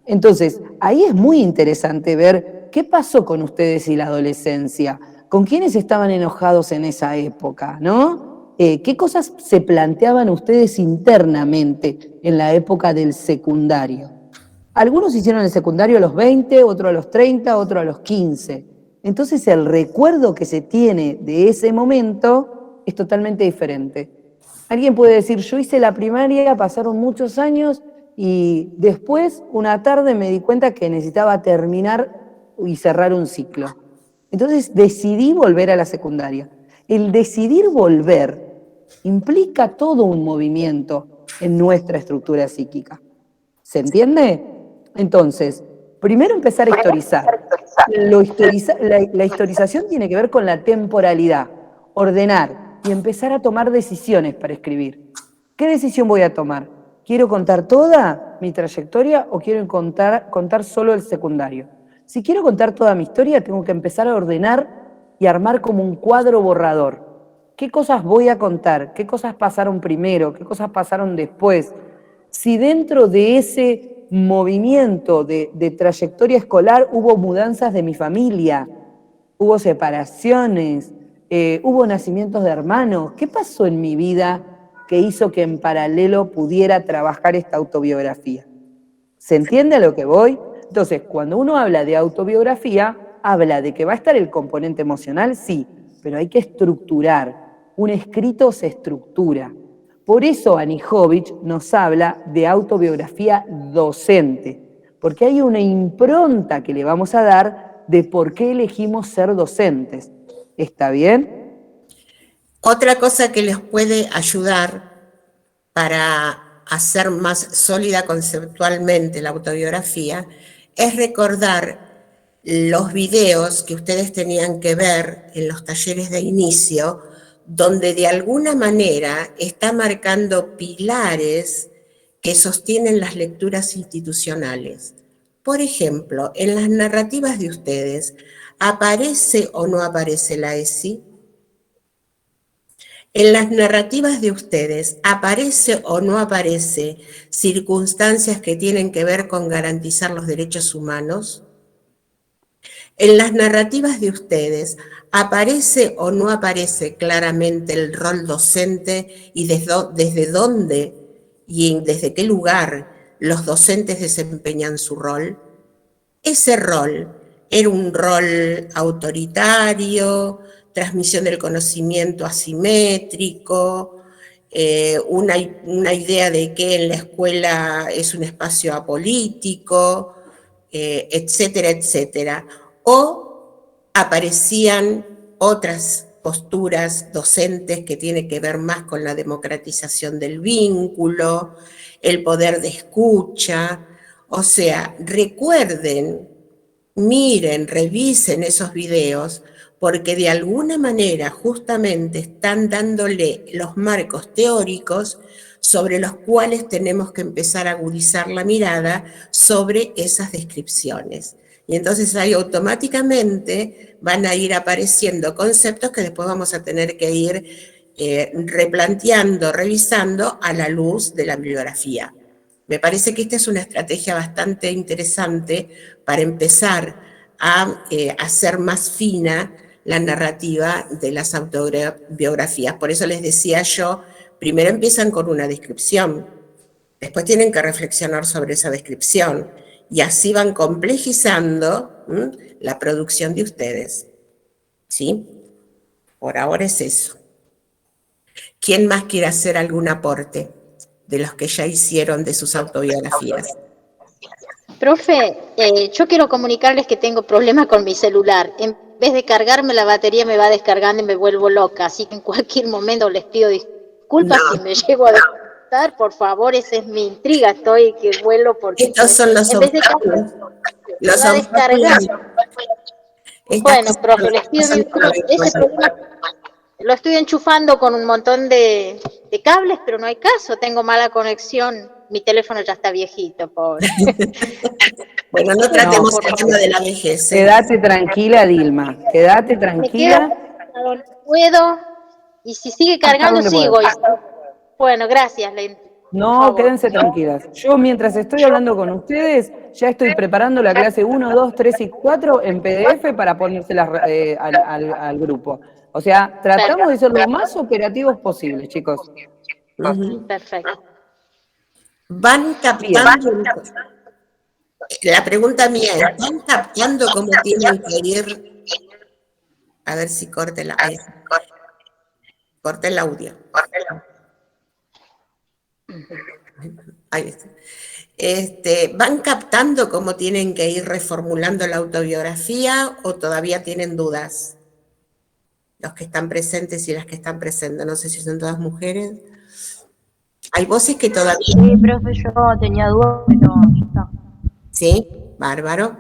Entonces, ahí es muy interesante ver qué pasó con ustedes y la adolescencia, con quiénes estaban enojados en esa época, ¿no? ¿Qué cosas se planteaban ustedes internamente en la época del secundario? Algunos hicieron el secundario a los 20, otros a los 30, otros a los 15. Entonces el recuerdo que se tiene de ese momento es totalmente diferente. Alguien puede decir, yo hice la primaria, pasaron muchos años y después, una tarde, me di cuenta que necesitaba terminar y cerrar un ciclo. Entonces decidí volver a la secundaria. El decidir volver implica todo un movimiento en nuestra estructura psíquica. ¿Se entiende? Entonces, primero empezar a historizar. La historización tiene que ver con la temporalidad, ordenar y empezar a tomar decisiones para escribir. ¿Qué decisión voy a tomar? ¿Quiero contar toda mi trayectoria o quiero contar solo el secundario? Si quiero contar toda mi historia, tengo que empezar a ordenar y armar como un cuadro borrador. ¿Qué cosas voy a contar? ¿Qué cosas pasaron primero? ¿Qué cosas pasaron después? Si dentro de ese movimiento de trayectoria escolar hubo mudanzas de mi familia, hubo separaciones, hubo nacimientos de hermanos, ¿qué pasó en mi vida que hizo que en paralelo pudiera trabajar esta autobiografía? ¿Se entiende a lo que voy? Entonces, cuando uno habla de autobiografía, habla de que va a estar el componente emocional, sí, pero hay que estructurar. Un escrito se estructura. Por eso Anijovic nos habla de autobiografía docente, porque hay una impronta que le vamos a dar de por qué elegimos ser docentes. ¿Está bien? Otra cosa que les puede ayudar para hacer más sólida conceptualmente la autobiografía es recordar los videos que ustedes tenían que ver en los talleres de inicio, donde de alguna manera está marcando pilares que sostienen las lecturas institucionales. Por ejemplo, en las narrativas de ustedes, ¿aparece o no aparece la ESI? En las narrativas de ustedes, ¿aparece o no aparece circunstancias que tienen que ver con garantizar los derechos humanos? En las narrativas de ustedes, ¿aparece o no aparece claramente el rol docente y desde dónde y desde qué lugar los docentes desempeñan su rol? Ese rol era un rol autoritario, transmisión del conocimiento asimétrico, una idea de que en la escuela es un espacio apolítico, etcétera, etcétera. O aparecían otras posturas docentes que tienen que ver más con la democratización del vínculo, el poder de escucha. O sea, recuerden, miren, revisen esos videos, porque de alguna manera justamente están dándole los marcos teóricos sobre los cuales tenemos que empezar a agudizar la mirada sobre esas descripciones. Y entonces ahí automáticamente van a ir apareciendo conceptos que después vamos a tener que ir replanteando, revisando a la luz de la bibliografía. Me parece que esta es una estrategia bastante interesante para empezar a hacer más fina la narrativa de las autobiografías. Por eso les decía yo, primero empiezan con una descripción, después tienen que reflexionar sobre esa descripción y así van complejizando la producción de ustedes. ¿Sí? Por ahora es eso. ¿Quién más quiere hacer algún aporte de los que ya hicieron de sus autobiografías? Profe, yo quiero comunicarles que tengo problemas con mi celular. En vez de cargarme la batería me va descargando y me vuelvo loca, así que en cualquier momento les pido disculpas si me llego a desconectar, por favor, esa es mi intriga, estoy que vuelo porque estos son los en vez de los va a descargar. Bueno, profe, les pido disculpas, ese problema lo estoy enchufando con un montón de cables, pero no hay caso, tengo mala conexión, mi teléfono ya está viejito, pobre. Bueno, no tratemos el tema de la vejez. Quédate tranquila, Dilma, quédate tranquila. No puedo, y si sigue cargando, sigo. Bueno, gracias. No, quédense tranquilas. Yo mientras estoy hablando con ustedes, ya estoy preparando la clase 1, 2, 3 y 4 en PDF para ponérselas al grupo. O sea, tratamos de ser lo más operativos posible, chicos. Perfecto. Van captando. La pregunta mía es, ¿van captando cómo tienen que ir? A ver si corte el audio. Ahí está. ¿Van captando cómo tienen que ir reformulando la autobiografía o todavía tienen dudas? Los que están presentes y las que están presentes, no sé si son todas mujeres. Hay voces que todavía... Sí, profe, yo tenía dudas, pero ya está. Sí, bárbaro.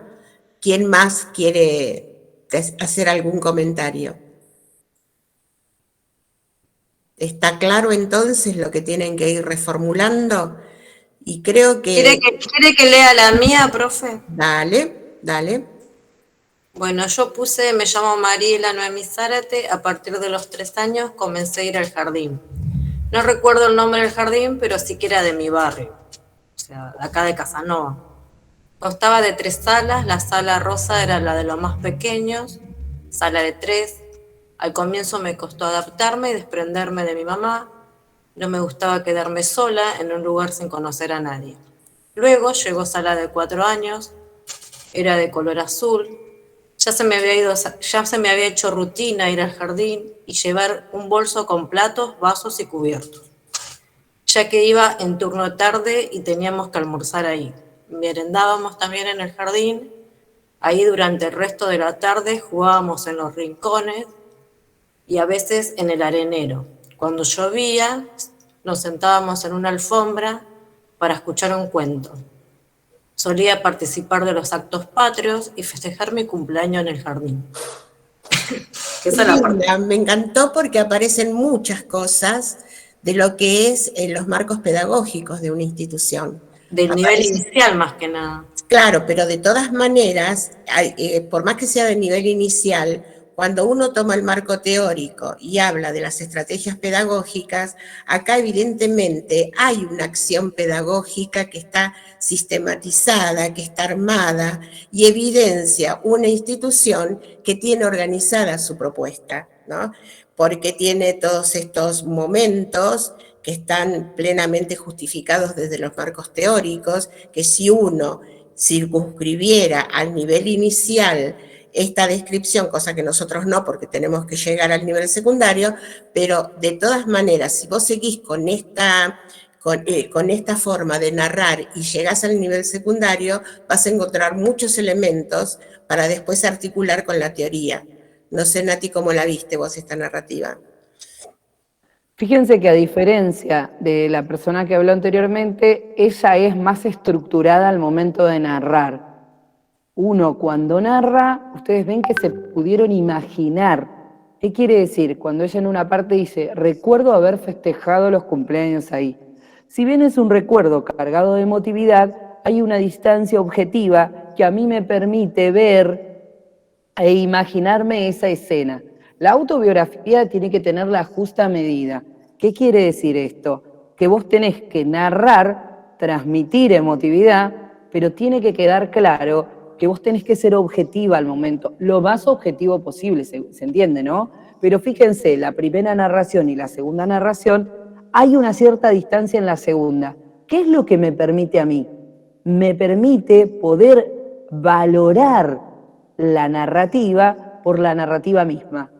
¿Quién más quiere hacer algún comentario? ¿Está claro entonces lo que tienen que ir reformulando? Y creo que... ¿Quiere que lea la mía, profe? Dale, dale. Bueno, yo puse, me llamo Mariela Noemí Zárate, a partir de los 3 años comencé a ir al jardín. No recuerdo el nombre del jardín, pero sí que era de mi barrio, o sea, de acá de Casanova. Constaba de 3 salas, la sala rosa era la de los más pequeños, sala de 3. Al comienzo me costó adaptarme y desprenderme de mi mamá. No me gustaba quedarme sola en un lugar sin conocer a nadie. Luego llegó sala de 4 años, era de color azul. Ya se me había hecho rutina ir al jardín y llevar un bolso con platos, vasos y cubiertos, ya que iba en turno tarde y teníamos que almorzar ahí. Merendábamos también en el jardín. Ahí durante el resto de la tarde jugábamos en los rincones y a veces en el arenero. Cuando llovía, nos sentábamos en una alfombra para escuchar un cuento. Solía participar de los actos patrios y festejar mi cumpleaños en el jardín. Esa es la parte. Me encantó porque aparecen muchas cosas de lo que es los marcos pedagógicos de una institución. Del nivel inicial más que nada. Claro, pero de todas maneras, por más que sea de nivel inicial, cuando uno toma el marco teórico y habla de las estrategias pedagógicas, acá evidentemente hay una acción pedagógica que está sistematizada, que está armada y evidencia una institución que tiene organizada su propuesta, ¿no? Porque tiene todos estos momentos que están plenamente justificados desde los marcos teóricos, que si uno circunscribiera al nivel inicial esta descripción, cosa que nosotros no, porque tenemos que llegar al nivel secundario, pero de todas maneras, si vos seguís con esta forma de narrar y llegás al nivel secundario, vas a encontrar muchos elementos para después articular con la teoría. No sé, Nati, cómo la viste vos esta narrativa. Fíjense que a diferencia de la persona que habló anteriormente, ella es más estructurada al momento de narrar. Uno cuando narra, ustedes ven que se pudieron imaginar. ¿Qué quiere decir? Cuando ella en una parte dice, recuerdo haber festejado los cumpleaños ahí. Si bien es un recuerdo cargado de emotividad, hay una distancia objetiva que a mí me permite ver e imaginarme esa escena. La autobiografía tiene que tener la justa medida. ¿Qué quiere decir esto? Que vos tenés que narrar, transmitir emotividad, pero tiene que quedar claro que vos tenés que ser objetiva al momento, lo más objetivo posible, se entiende, ¿no? Pero fíjense, la primera narración y la segunda narración, hay una cierta distancia en la segunda. ¿Qué es lo que me permite a mí? Me permite poder valorar la narrativa por la narrativa misma.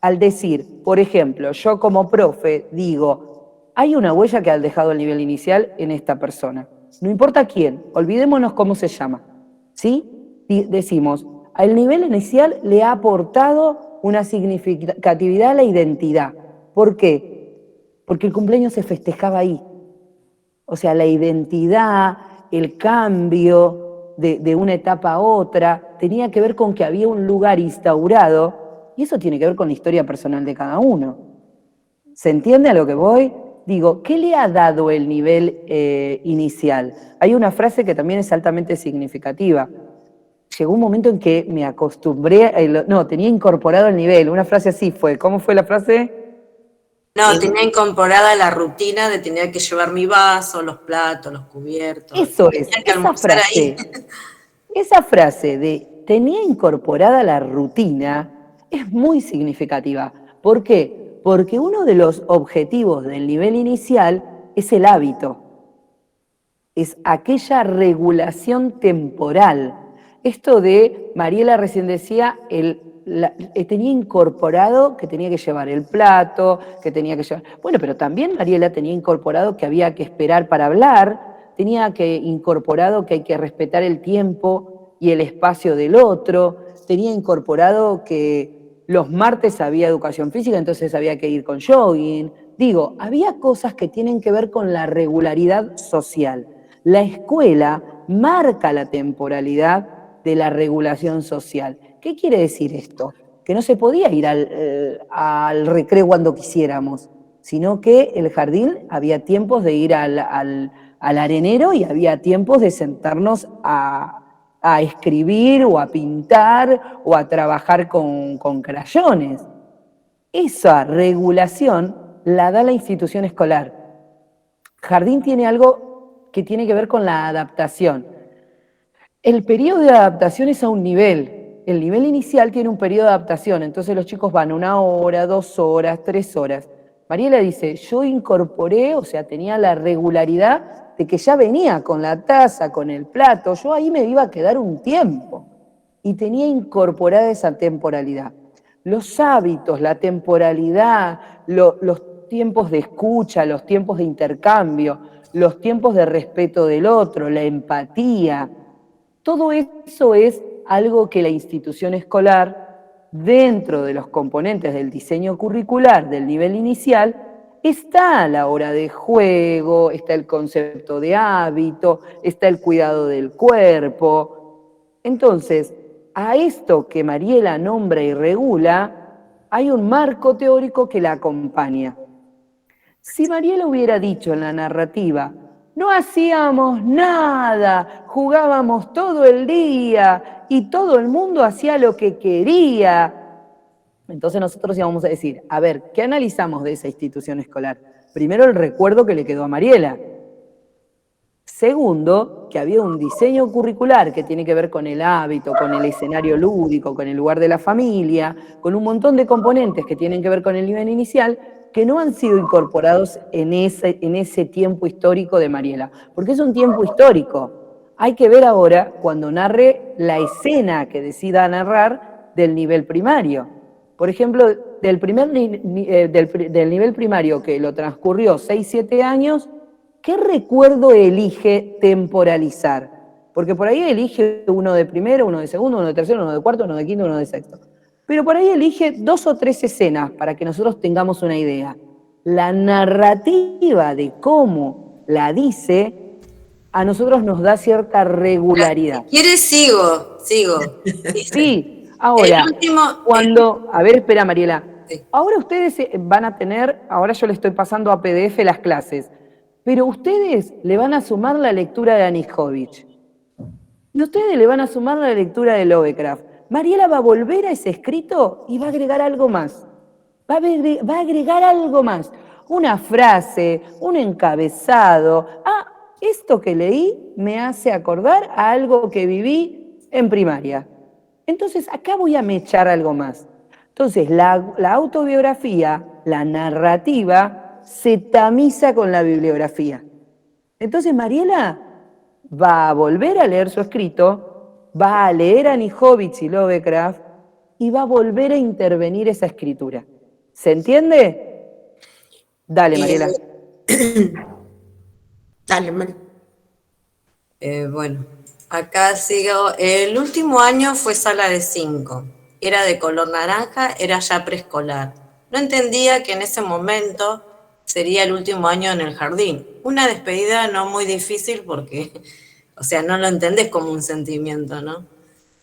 Al decir, por ejemplo, yo como profe digo, hay una huella que ha dejado el nivel inicial en esta persona. No importa quién, olvidémonos cómo se llama, ¿sí? Decimos, al nivel inicial le ha aportado una significatividad a la identidad. ¿Por qué? Porque el cumpleaños se festejaba ahí. O sea, la identidad, el cambio de una etapa a otra, tenía que ver con que había un lugar instaurado, y eso tiene que ver con la historia personal de cada uno. ¿Se entiende a lo que voy? Digo, ¿qué le ha dado el nivel inicial? Hay una frase que también es altamente significativa. Llegó un momento en que me acostumbré, tenía incorporado el nivel, una frase así fue. ¿Cómo fue la frase? No, tenía incorporada la rutina de tener que llevar mi vaso, los platos, los cubiertos. Eso es, esa frase de tenía incorporada la rutina es muy significativa. ¿Por qué? Porque uno de los objetivos del nivel inicial es el hábito, es aquella regulación temporal. Esto de, Mariela recién decía, el tenía incorporado que tenía que llevar el plato, que tenía que llevar... Bueno, pero también Mariela tenía incorporado que había que esperar para hablar, tenía que incorporado que hay que respetar el tiempo y el espacio del otro, tenía incorporado que los martes había educación física, entonces había que ir con jogging. Digo, había cosas que tienen que ver con la regularidad social. La escuela marca la temporalidad de la regulación social. ¿Qué quiere decir esto? Que no se podía ir al recreo cuando quisiéramos, sino que el jardín había tiempos de ir al arenero y había tiempos de sentarnos a escribir o a pintar o a trabajar con crayones. Esa regulación la da la institución escolar. Jardín tiene algo que tiene que ver con la adaptación. El periodo de adaptación es a un nivel. El nivel inicial tiene un periodo de adaptación, entonces los chicos van 1 hora, 2 horas, 3 horas. Mariela dice, yo incorporé, o sea, tenía la regularidad de que ya venía con la taza, con el plato, yo ahí me iba a quedar un tiempo. Y tenía incorporada esa temporalidad. Los hábitos, la temporalidad, los tiempos de escucha, los tiempos de intercambio, los tiempos de respeto del otro, la empatía, todo eso es algo que la institución escolar, dentro de los componentes del diseño curricular del nivel inicial, está a la hora de juego, está el concepto de hábito, está el cuidado del cuerpo. Entonces, a esto que Mariela nombra y regula, hay un marco teórico que la acompaña. Si Mariela hubiera dicho en la narrativa, no hacíamos nada, jugábamos todo el día y todo el mundo hacía lo que quería, entonces nosotros íbamos a decir, a ver, ¿qué analizamos de esa institución escolar? Primero, el recuerdo que le quedó a Mariela. Segundo, que había un diseño curricular que tiene que ver con el hábito, con el escenario lúdico, con el lugar de la familia, con un montón de componentes que tienen que ver con el nivel inicial, que no han sido incorporados en ese tiempo histórico de Mariela, porque es un tiempo histórico. Hay que ver ahora, cuando narre la escena que decida narrar del nivel primario. Por ejemplo, del nivel primario que lo transcurrió 6, 7 años, ¿qué recuerdo elige temporalizar? Porque por ahí elige uno de primero, uno de segundo, uno de tercero, uno de cuarto, uno de quinto, uno de sexto. Pero por ahí elige 2 o 3 escenas para que nosotros tengamos una idea. La narrativa de cómo la dice, a nosotros nos da cierta regularidad. Si quieres, sigo. Sí, ahora, a ver, espera, Mariela. Sí. Ahora ustedes van a tener, ahora yo le estoy pasando a PDF las clases, pero ustedes le van a sumar la lectura de Anijovic. Y ustedes le van a sumar la lectura de Lovecraft. Mariela va a volver a ese escrito y va a agregar algo más. Va a agregar algo más. Una frase, un encabezado. Esto que leí me hace acordar a algo que viví en primaria. Entonces, acá voy a mechar algo más. Entonces, la autobiografía, la narrativa, se tamiza con la bibliografía. Entonces, Mariela va a volver a leer su escrito, va a leer a Anijovic y Lovecraft y va a volver a intervenir esa escritura. ¿Se entiende? Dale, Mariela. Dale, Mariela. Bueno, acá sigo. El último año fue sala de 5. Era de color naranja, era ya preescolar. No entendía que en ese momento sería el último año en el jardín. Una despedida no muy difícil porque... O sea, no lo entendés como un sentimiento, ¿no?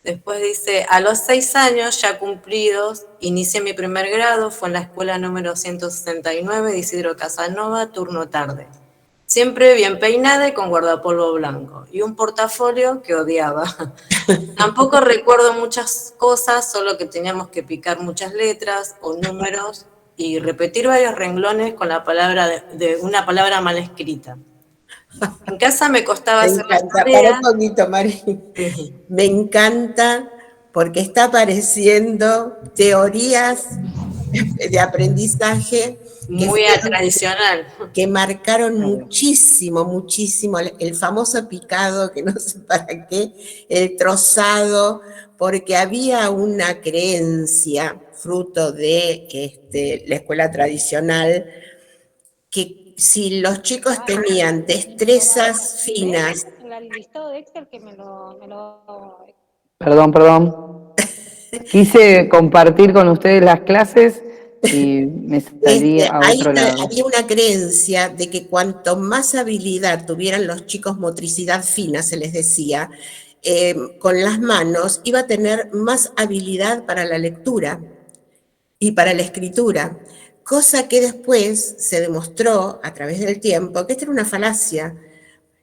Después dice, a los 6 años ya cumplidos, inicié mi primer grado, fue en la escuela número 169 de Isidro Casanova, turno tarde. Siempre bien peinada y con guardapolvo blanco, y un portafolio que odiaba. Tampoco recuerdo muchas cosas, solo que teníamos que picar muchas letras o números y repetir varios renglones con la palabra de una palabra mal escrita. En casa me costaba hacer las tareas. Para un poquito, Mari. Me encanta porque está apareciendo teorías de aprendizaje muy tradicional. Que marcaron muchísimo, el famoso picado, que no sé para qué, el trozado, porque había una creencia, fruto de la escuela tradicional, que si los chicos tenían destrezas finas. El listado de Excel que me lo... Perdón. Quise compartir con ustedes las clases y me salí a otro lado. Había una creencia de que cuanto más habilidad tuvieran los chicos, motricidad fina se les decía, con las manos, iba a tener más habilidad para la lectura y para la escritura, cosa que después se demostró a través del tiempo que esta era una falacia.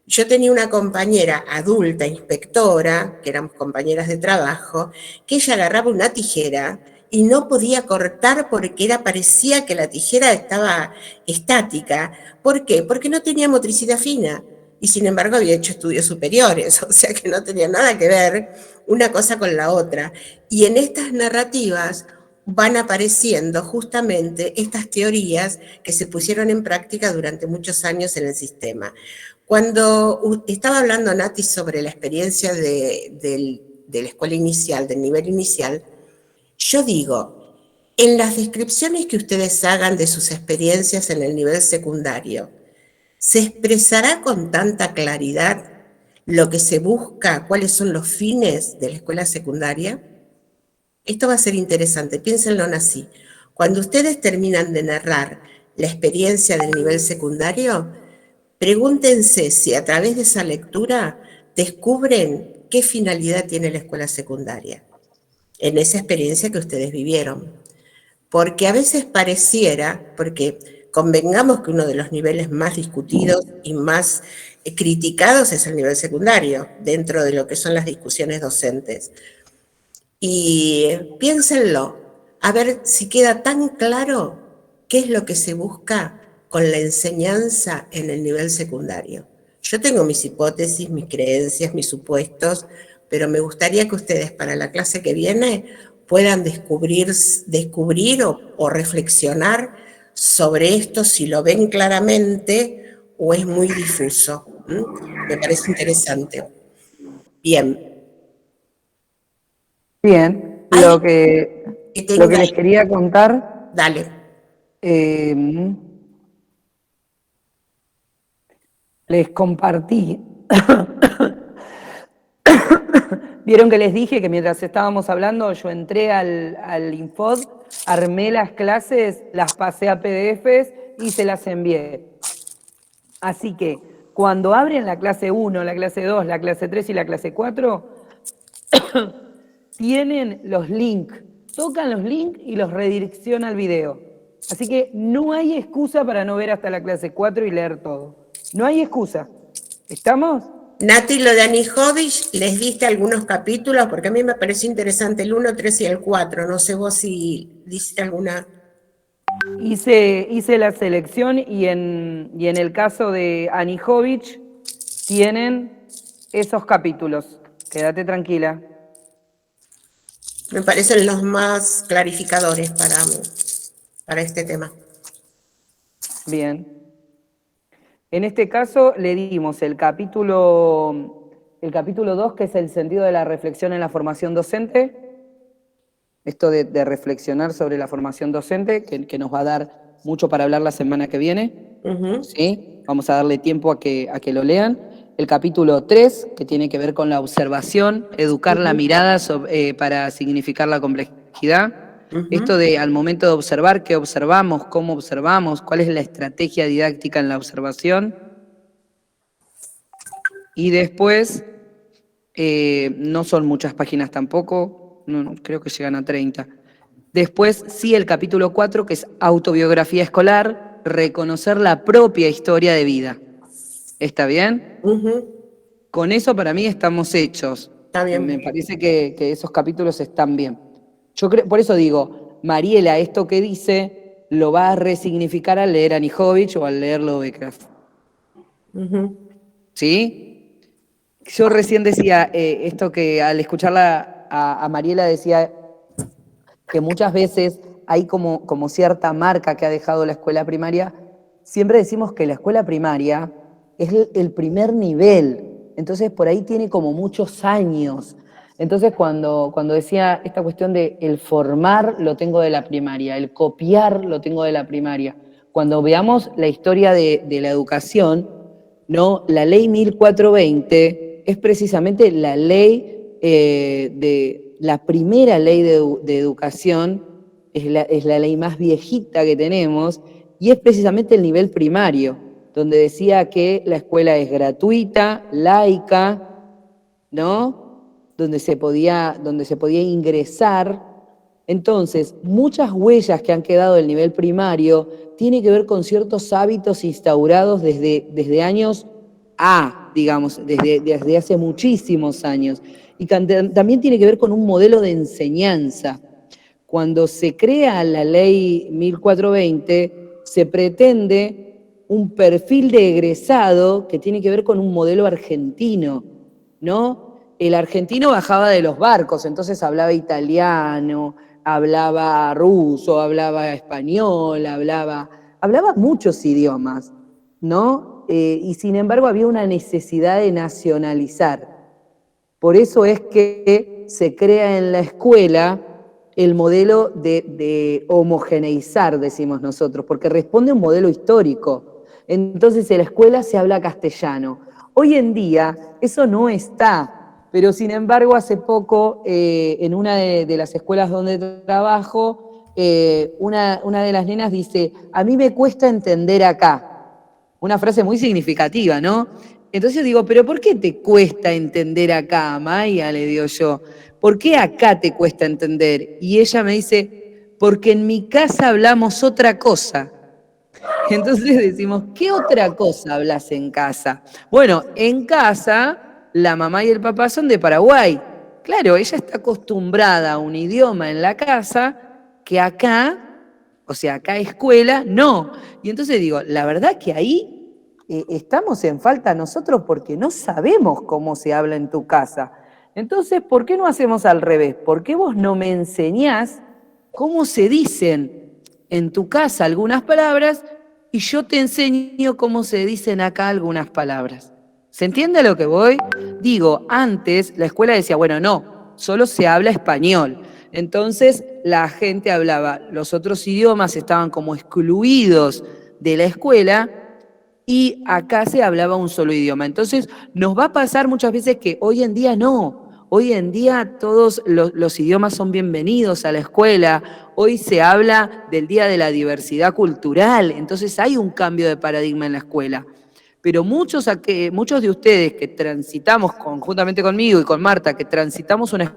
Yo tenía una compañera adulta, inspectora, que éramos compañeras de trabajo, que ella agarraba una tijera y no podía cortar porque parecía que la tijera estaba estática. ¿Por qué? Porque no tenía motricidad fina y sin embargo había hecho estudios superiores, o sea que no tenía nada que ver una cosa con la otra. Y en estas narrativas van apareciendo justamente estas teorías que se pusieron en práctica durante muchos años en el sistema. Cuando estaba hablando Nati sobre la experiencia de la escuela inicial, del nivel inicial, yo digo, en las descripciones que ustedes hagan de sus experiencias en el nivel secundario, ¿se expresará con tanta claridad lo que se busca, cuáles son los fines de la escuela secundaria? Esto va a ser interesante, piénsenlo así. Cuando ustedes terminan de narrar la experiencia del nivel secundario, pregúntense si a través de esa lectura descubren qué finalidad tiene la escuela secundaria en esa experiencia que ustedes vivieron. Porque a veces pareciera, porque convengamos que uno de los niveles más discutidos y más criticados es el nivel secundario, dentro de lo que son las discusiones docentes. Y piénsenlo, a ver si queda tan claro qué es lo que se busca con la enseñanza en el nivel secundario. Yo tengo mis hipótesis, mis creencias, mis supuestos, pero me gustaría que ustedes para la clase que viene puedan descubrir o reflexionar sobre esto, si lo ven claramente o es muy difuso. Me parece interesante. Bien. Bien, lo que les quería contar. Dale. Les compartí. Vieron que les dije que mientras estábamos hablando yo entré al Infod, armé las clases, las pasé a PDFs y se las envié. Así que cuando abren la clase 1, la clase 2, la clase 3 y la clase 4, tienen los links, tocan los links y los redirecciona al video. Así que no hay excusa para no ver hasta la clase 4 y leer todo. No hay excusa. ¿Estamos? Nati, lo de Anijovic, ¿les diste algunos capítulos? Porque a mí me pareció interesante el 1, 3 y el 4. No sé vos si diste alguna. Hice la selección y en el caso de Anijovic tienen esos capítulos. Quédate tranquila. Me parecen los más clarificadores para este tema. Bien. En este caso le dimos el capítulo 2, que es el sentido de la reflexión en la formación docente. Esto de reflexionar sobre la formación docente, que nos va a dar mucho para hablar la semana que viene. ¿Sí? Vamos a darle tiempo a que lo lean. El capítulo 3, que tiene que ver con la observación, educar la mirada para significar la complejidad. Esto de al momento de observar, qué observamos, cómo observamos, cuál es la estrategia didáctica en la observación. Y después, no son muchas páginas tampoco, no, creo que llegan a 30. Después, sí, el capítulo 4, que es autobiografía escolar, reconocer la propia historia de vida. ¿Está bien? Con eso para mí estamos hechos. Está bien. Me parece que esos capítulos están bien. Yo creo, por eso digo, Mariela, esto que dice, lo va a resignificar al leer Anijovic o al leer Lovecraft. ¿Sí? Yo recién decía esto que al escucharla a Mariela decía que muchas veces hay como cierta marca que ha dejado la escuela primaria. Siempre decimos que la escuela primaria es el primer nivel, entonces por ahí tiene como muchos años. Entonces, cuando decía esta cuestión de el formar lo tengo de la primaria, el copiar lo tengo de la primaria, cuando veamos la historia de la educación, ¿no? La ley 1420 es precisamente la ley la primera ley de educación, es la ley más viejita que tenemos, y es precisamente el nivel primario, donde decía que la escuela es gratuita, laica, ¿no? Donde se podía ingresar. Entonces, muchas huellas que han quedado del nivel primario tienen que ver con ciertos hábitos instaurados desde años digamos, desde hace muchísimos años. Y también tiene que ver con un modelo de enseñanza. Cuando se crea la ley 1420, se pretende un perfil de egresado que tiene que ver con un modelo argentino, ¿no? El argentino bajaba de los barcos, entonces hablaba italiano, hablaba ruso, hablaba español, hablaba muchos idiomas, ¿no? Y sin embargo había una necesidad de nacionalizar. Por eso es que se crea en la escuela el modelo de homogeneizar, decimos nosotros, porque responde a un modelo histórico. Entonces en la escuela se habla castellano. Hoy en día eso no está, pero sin embargo hace poco en una de las escuelas donde trabajo, una de las nenas dice, a mí me cuesta entender acá. Una frase muy significativa, ¿no? Entonces yo digo, ¿pero por qué te cuesta entender acá, Maya? Le digo yo. ¿Por qué acá te cuesta entender? Y ella me dice, porque en mi casa hablamos otra cosa. Entonces decimos, ¿qué otra cosa hablas en casa? Bueno, en casa la mamá y el papá son de Paraguay. Claro, ella está acostumbrada a un idioma en la casa que acá, o sea, acá escuela, no. Y entonces digo, la verdad que ahí estamos en falta nosotros porque no sabemos cómo se habla en tu casa. Entonces, ¿por qué no hacemos al revés? ¿Por qué vos no me enseñás cómo se dicen en tu casa algunas palabras y yo te enseño cómo se dicen acá algunas palabras? ¿Se entiende a lo que voy? Digo, antes la escuela decía, bueno, no, solo se habla español. Entonces la gente hablaba, los otros idiomas estaban como excluidos de la escuela y acá se hablaba un solo idioma. Entonces nos va a pasar muchas veces que hoy en día no. Hoy en día todos los idiomas son bienvenidos a la escuela. Hoy se habla del Día de la Diversidad Cultural. Entonces hay un cambio de paradigma en la escuela. Pero muchos de ustedes que transitamos conjuntamente conmigo y con Marta, que transitamos una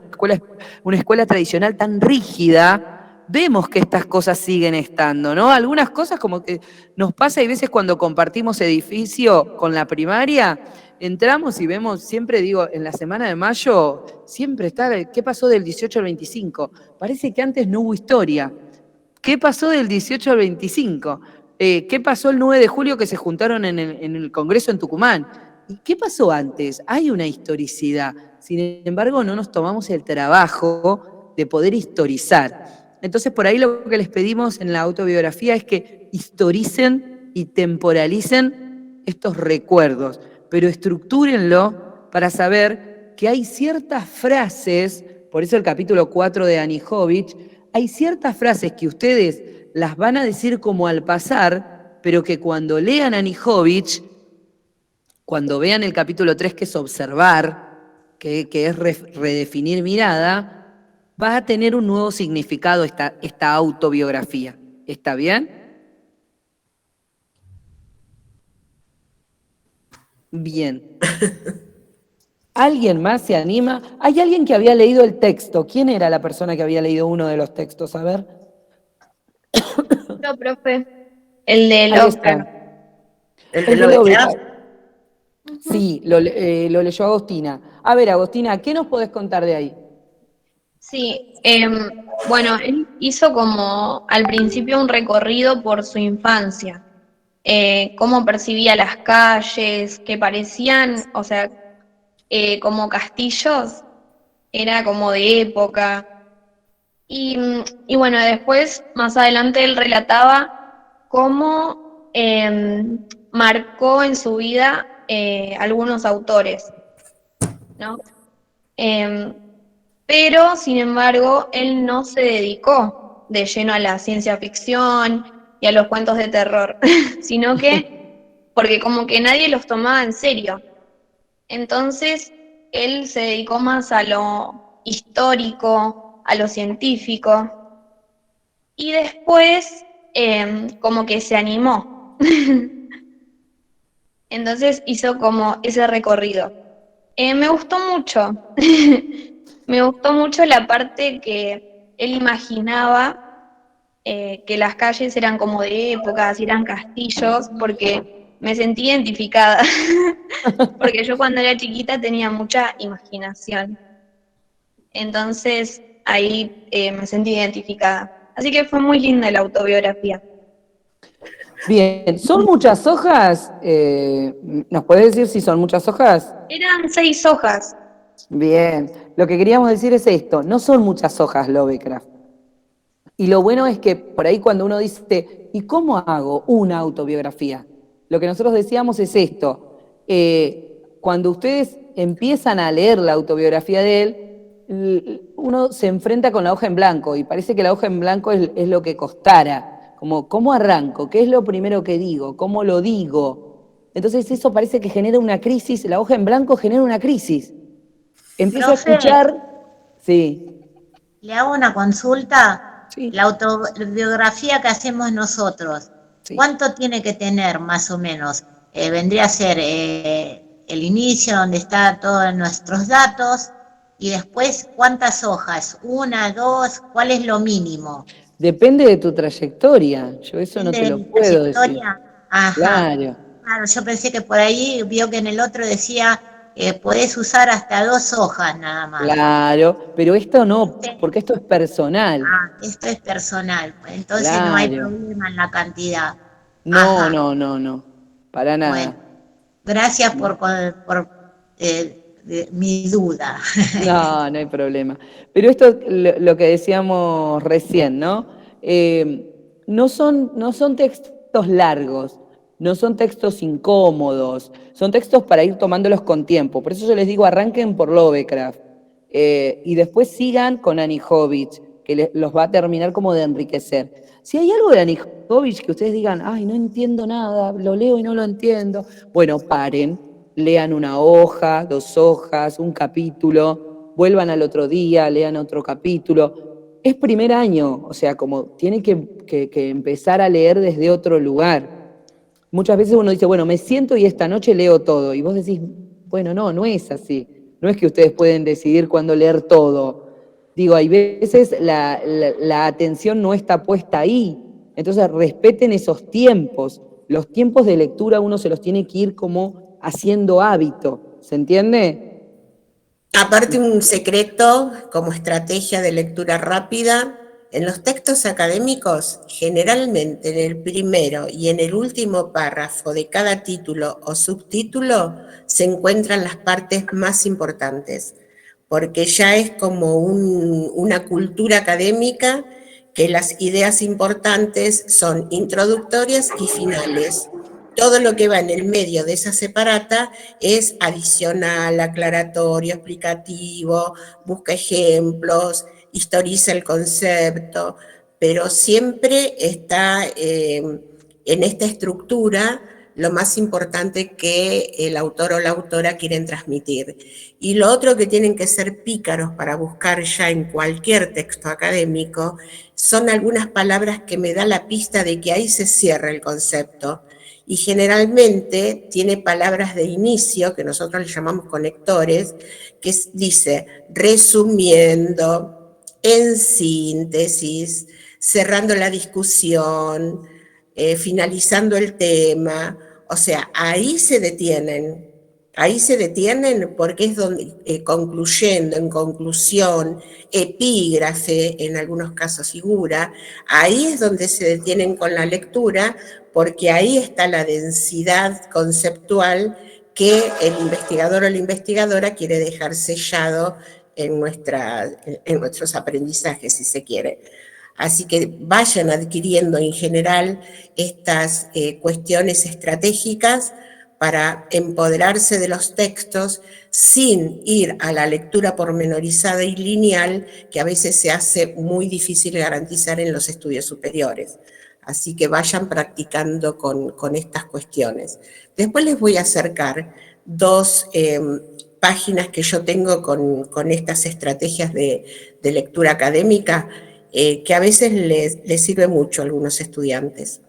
escuela tradicional tan rígida, vemos que estas cosas siguen estando, ¿no? Algunas cosas como que nos pasa, y veces cuando compartimos edificio con la primaria, entramos y vemos, siempre digo, en la semana de mayo, siempre está, ¿qué pasó del 18 al 25? Parece que antes no hubo historia. ¿Qué pasó del 18 al 25? ¿Qué pasó el 9 de julio que se juntaron en el Congreso en Tucumán? ¿Y qué pasó antes? Hay una historicidad. Sin embargo, no nos tomamos el trabajo de poder historizar. Entonces, por ahí lo que les pedimos en la autobiografía es que historicen y temporalicen estos recuerdos, pero estructúrenlo para saber que hay ciertas frases, por eso el capítulo 4 de Anijovic, hay ciertas frases que ustedes las van a decir como al pasar, pero que cuando lean Anijovic, cuando vean el capítulo 3, que es observar, que es redefinir mirada, va a tener un nuevo significado esta autobiografía. ¿Está bien? Bien. ¿Alguien más se anima? ¿Hay alguien que había leído el texto? ¿Quién era la persona que había leído uno de los textos? A ver. No, profe. El de Ahí está. Oscar. El de Oscar. Sí, lo leyó Agostina. A ver, Agostina, ¿qué nos podés contar de ahí? Sí, bueno, él hizo como al principio un recorrido por su infancia, cómo percibía las calles, que parecían, o sea, como castillos, era como de época. Y bueno, después, más adelante, él relataba cómo marcó en su vida algunos autores, ¿no? pero sin embargo él no se dedicó de lleno a la ciencia ficción y a los cuentos de terror, sino que porque como que nadie los tomaba en serio. Entonces él se dedicó más a lo histórico, a lo científico, y después como que se animó. Entonces hizo como ese recorrido. Me gustó mucho. Me gustó mucho la parte que él imaginaba que las calles eran como de épocas, eran castillos, porque me sentí identificada. Porque yo cuando era chiquita tenía mucha imaginación. Entonces ahí me sentí identificada. Así que fue muy linda la autobiografía. Bien, ¿son muchas hojas? ¿Nos podés decir si son muchas hojas? Eran 6 hojas. Bien, lo que queríamos decir es esto, no son muchas hojas Lovecraft. Y lo bueno es que por ahí cuando uno dice, ¿y cómo hago una autobiografía? Lo que nosotros decíamos es esto, cuando ustedes empiezan a leer la autobiografía de él, uno se enfrenta con la hoja en blanco y parece que la hoja en blanco es lo que costara, como ¿cómo arranco? ¿Qué es lo primero que digo? ¿Cómo lo digo? Entonces eso parece que genera una crisis, la hoja en blanco genera una crisis. Empiezo a escuchar, sí. Le hago una consulta. Sí. La autobiografía que hacemos nosotros, sí. ¿Cuánto tiene que tener más o menos? Vendría a ser el inicio donde están todos nuestros datos y después ¿cuántas hojas? ¿1, 2? ¿Cuál es lo mínimo? Depende de tu trayectoria, yo eso no te lo puedo decir. Ajá. Claro. Claro, yo pensé que por ahí vio que en el otro decía podés usar hasta 2 hojas nada más. Claro, pero esto no, porque esto es personal. Ah, esto es personal, entonces claro. No hay problema en la cantidad. No, ajá. No, para nada. Bueno, gracias por mi duda. No hay problema. Pero esto lo que decíamos recién, ¿no? No son textos largos. No son textos incómodos, son textos para ir tomándolos con tiempo. Por eso yo les digo, arranquen por Lovecraft y después sigan con Annie Hovich, que los va a terminar como de enriquecer. Si hay algo de Annie Hovich que ustedes digan, ay, no entiendo nada, lo leo y no lo entiendo, bueno, paren, lean una hoja, 2 hojas, un capítulo, vuelvan al otro día, lean otro capítulo. Es primer año, o sea, como tiene que empezar a leer desde otro lugar. Muchas veces uno dice, bueno, me siento y esta noche leo todo. Y vos decís, bueno, no es así. No es que ustedes pueden decidir cuándo leer todo. Digo, hay veces la atención no está puesta ahí. Entonces respeten esos tiempos. Los tiempos de lectura uno se los tiene que ir como haciendo hábito. ¿Se entiende? Aparte un secreto como estrategia de lectura rápida. En los textos académicos, generalmente en el primero y en el último párrafo de cada título o subtítulo se encuentran las partes más importantes, porque ya es como una cultura académica que las ideas importantes son introductorias y finales. Todo lo que va en el medio de esa separata es adicional, aclaratorio, explicativo, busca ejemplos, historiza el concepto, pero siempre está en esta estructura lo más importante que el autor o la autora quieren transmitir. Y lo otro que tienen que ser pícaros para buscar ya en cualquier texto académico son algunas palabras que me da la pista de que ahí se cierra el concepto. Y generalmente tiene palabras de inicio, que nosotros le llamamos conectores, que dice resumiendo, en síntesis, cerrando la discusión, finalizando el tema, o sea, ahí se detienen porque es donde, concluyendo, en conclusión, epígrafe, en algunos casos figura, ahí es donde se detienen con la lectura, porque ahí está la densidad conceptual que el investigador o la investigadora quiere dejar sellado en nuestros aprendizajes, si se quiere. Así que vayan adquiriendo en general estas cuestiones estratégicas para empoderarse de los textos sin ir a la lectura pormenorizada y lineal, que a veces se hace muy difícil garantizar en los estudios superiores. Así que vayan practicando con estas cuestiones. Después les voy a acercar dos páginas que yo tengo con estas estrategias de lectura académica, que a veces les sirve mucho a algunos estudiantes.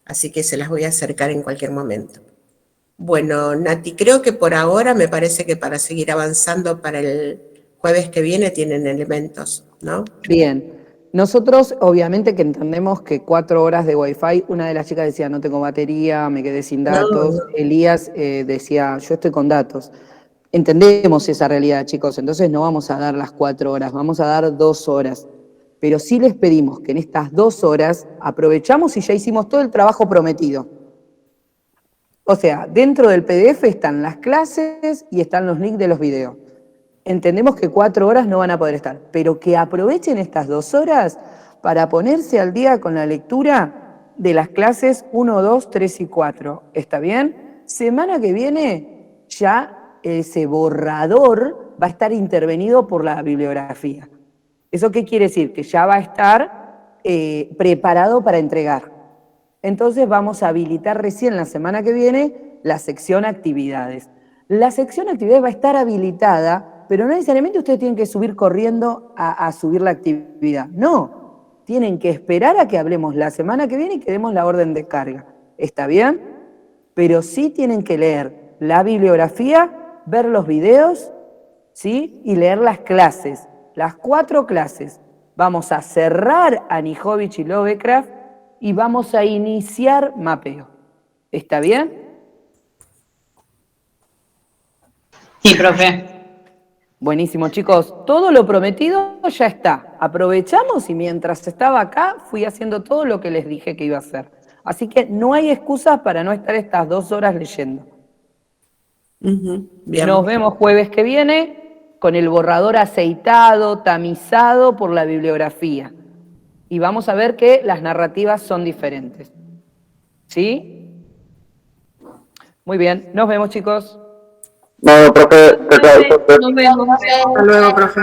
Así que se las voy a acercar en cualquier momento. Bueno, Nati, creo que por ahora me parece que para seguir avanzando para el jueves que viene tienen elementos, ¿no? Bien. Nosotros, obviamente, que entendemos que 4 horas de Wi-Fi, una de las chicas decía, no tengo batería, me quedé sin datos. No. Elías decía, yo estoy con datos. Entendemos esa realidad, chicos, entonces no vamos a dar las 4 horas, vamos a dar 2 horas. Pero sí les pedimos que en estas 2 horas aprovechamos y ya hicimos todo el trabajo prometido. O sea, dentro del PDF están las clases y están los links de los videos. Entendemos que 4 horas no van a poder estar, pero que aprovechen estas 2 horas para ponerse al día con la lectura de las clases 1, 2, 3 y 4. ¿Está bien? Semana que viene ya ese borrador va a estar intervenido por la bibliografía. ¿Eso qué quiere decir? Que ya va a estar preparado para entregar. Entonces vamos a habilitar recién la semana que viene la sección actividades. La sección actividades va a estar habilitada, pero no necesariamente ustedes tienen que subir corriendo a subir la actividad. No, tienen que esperar a que hablemos la semana que viene y que demos la orden de carga. ¿Está bien? Pero sí tienen que leer la bibliografía, ver los videos, ¿sí? Y leer las clases, las 4 clases. Vamos a cerrar a Nijovic y Lovecraft y vamos a iniciar mapeo. ¿Está bien? Sí, profe. Buenísimo, chicos. Todo lo prometido ya está. Aprovechamos y mientras estaba acá fui haciendo todo lo que les dije que iba a hacer. Así que no hay excusas para no estar estas 2 horas leyendo. Bien. Nos vemos jueves que viene con el borrador aceitado, tamizado por la bibliografía. Y vamos a ver que las narrativas son diferentes. ¿Sí? Muy bien. Nos vemos, chicos. No, profe, Nos vemos. Hasta luego, profe.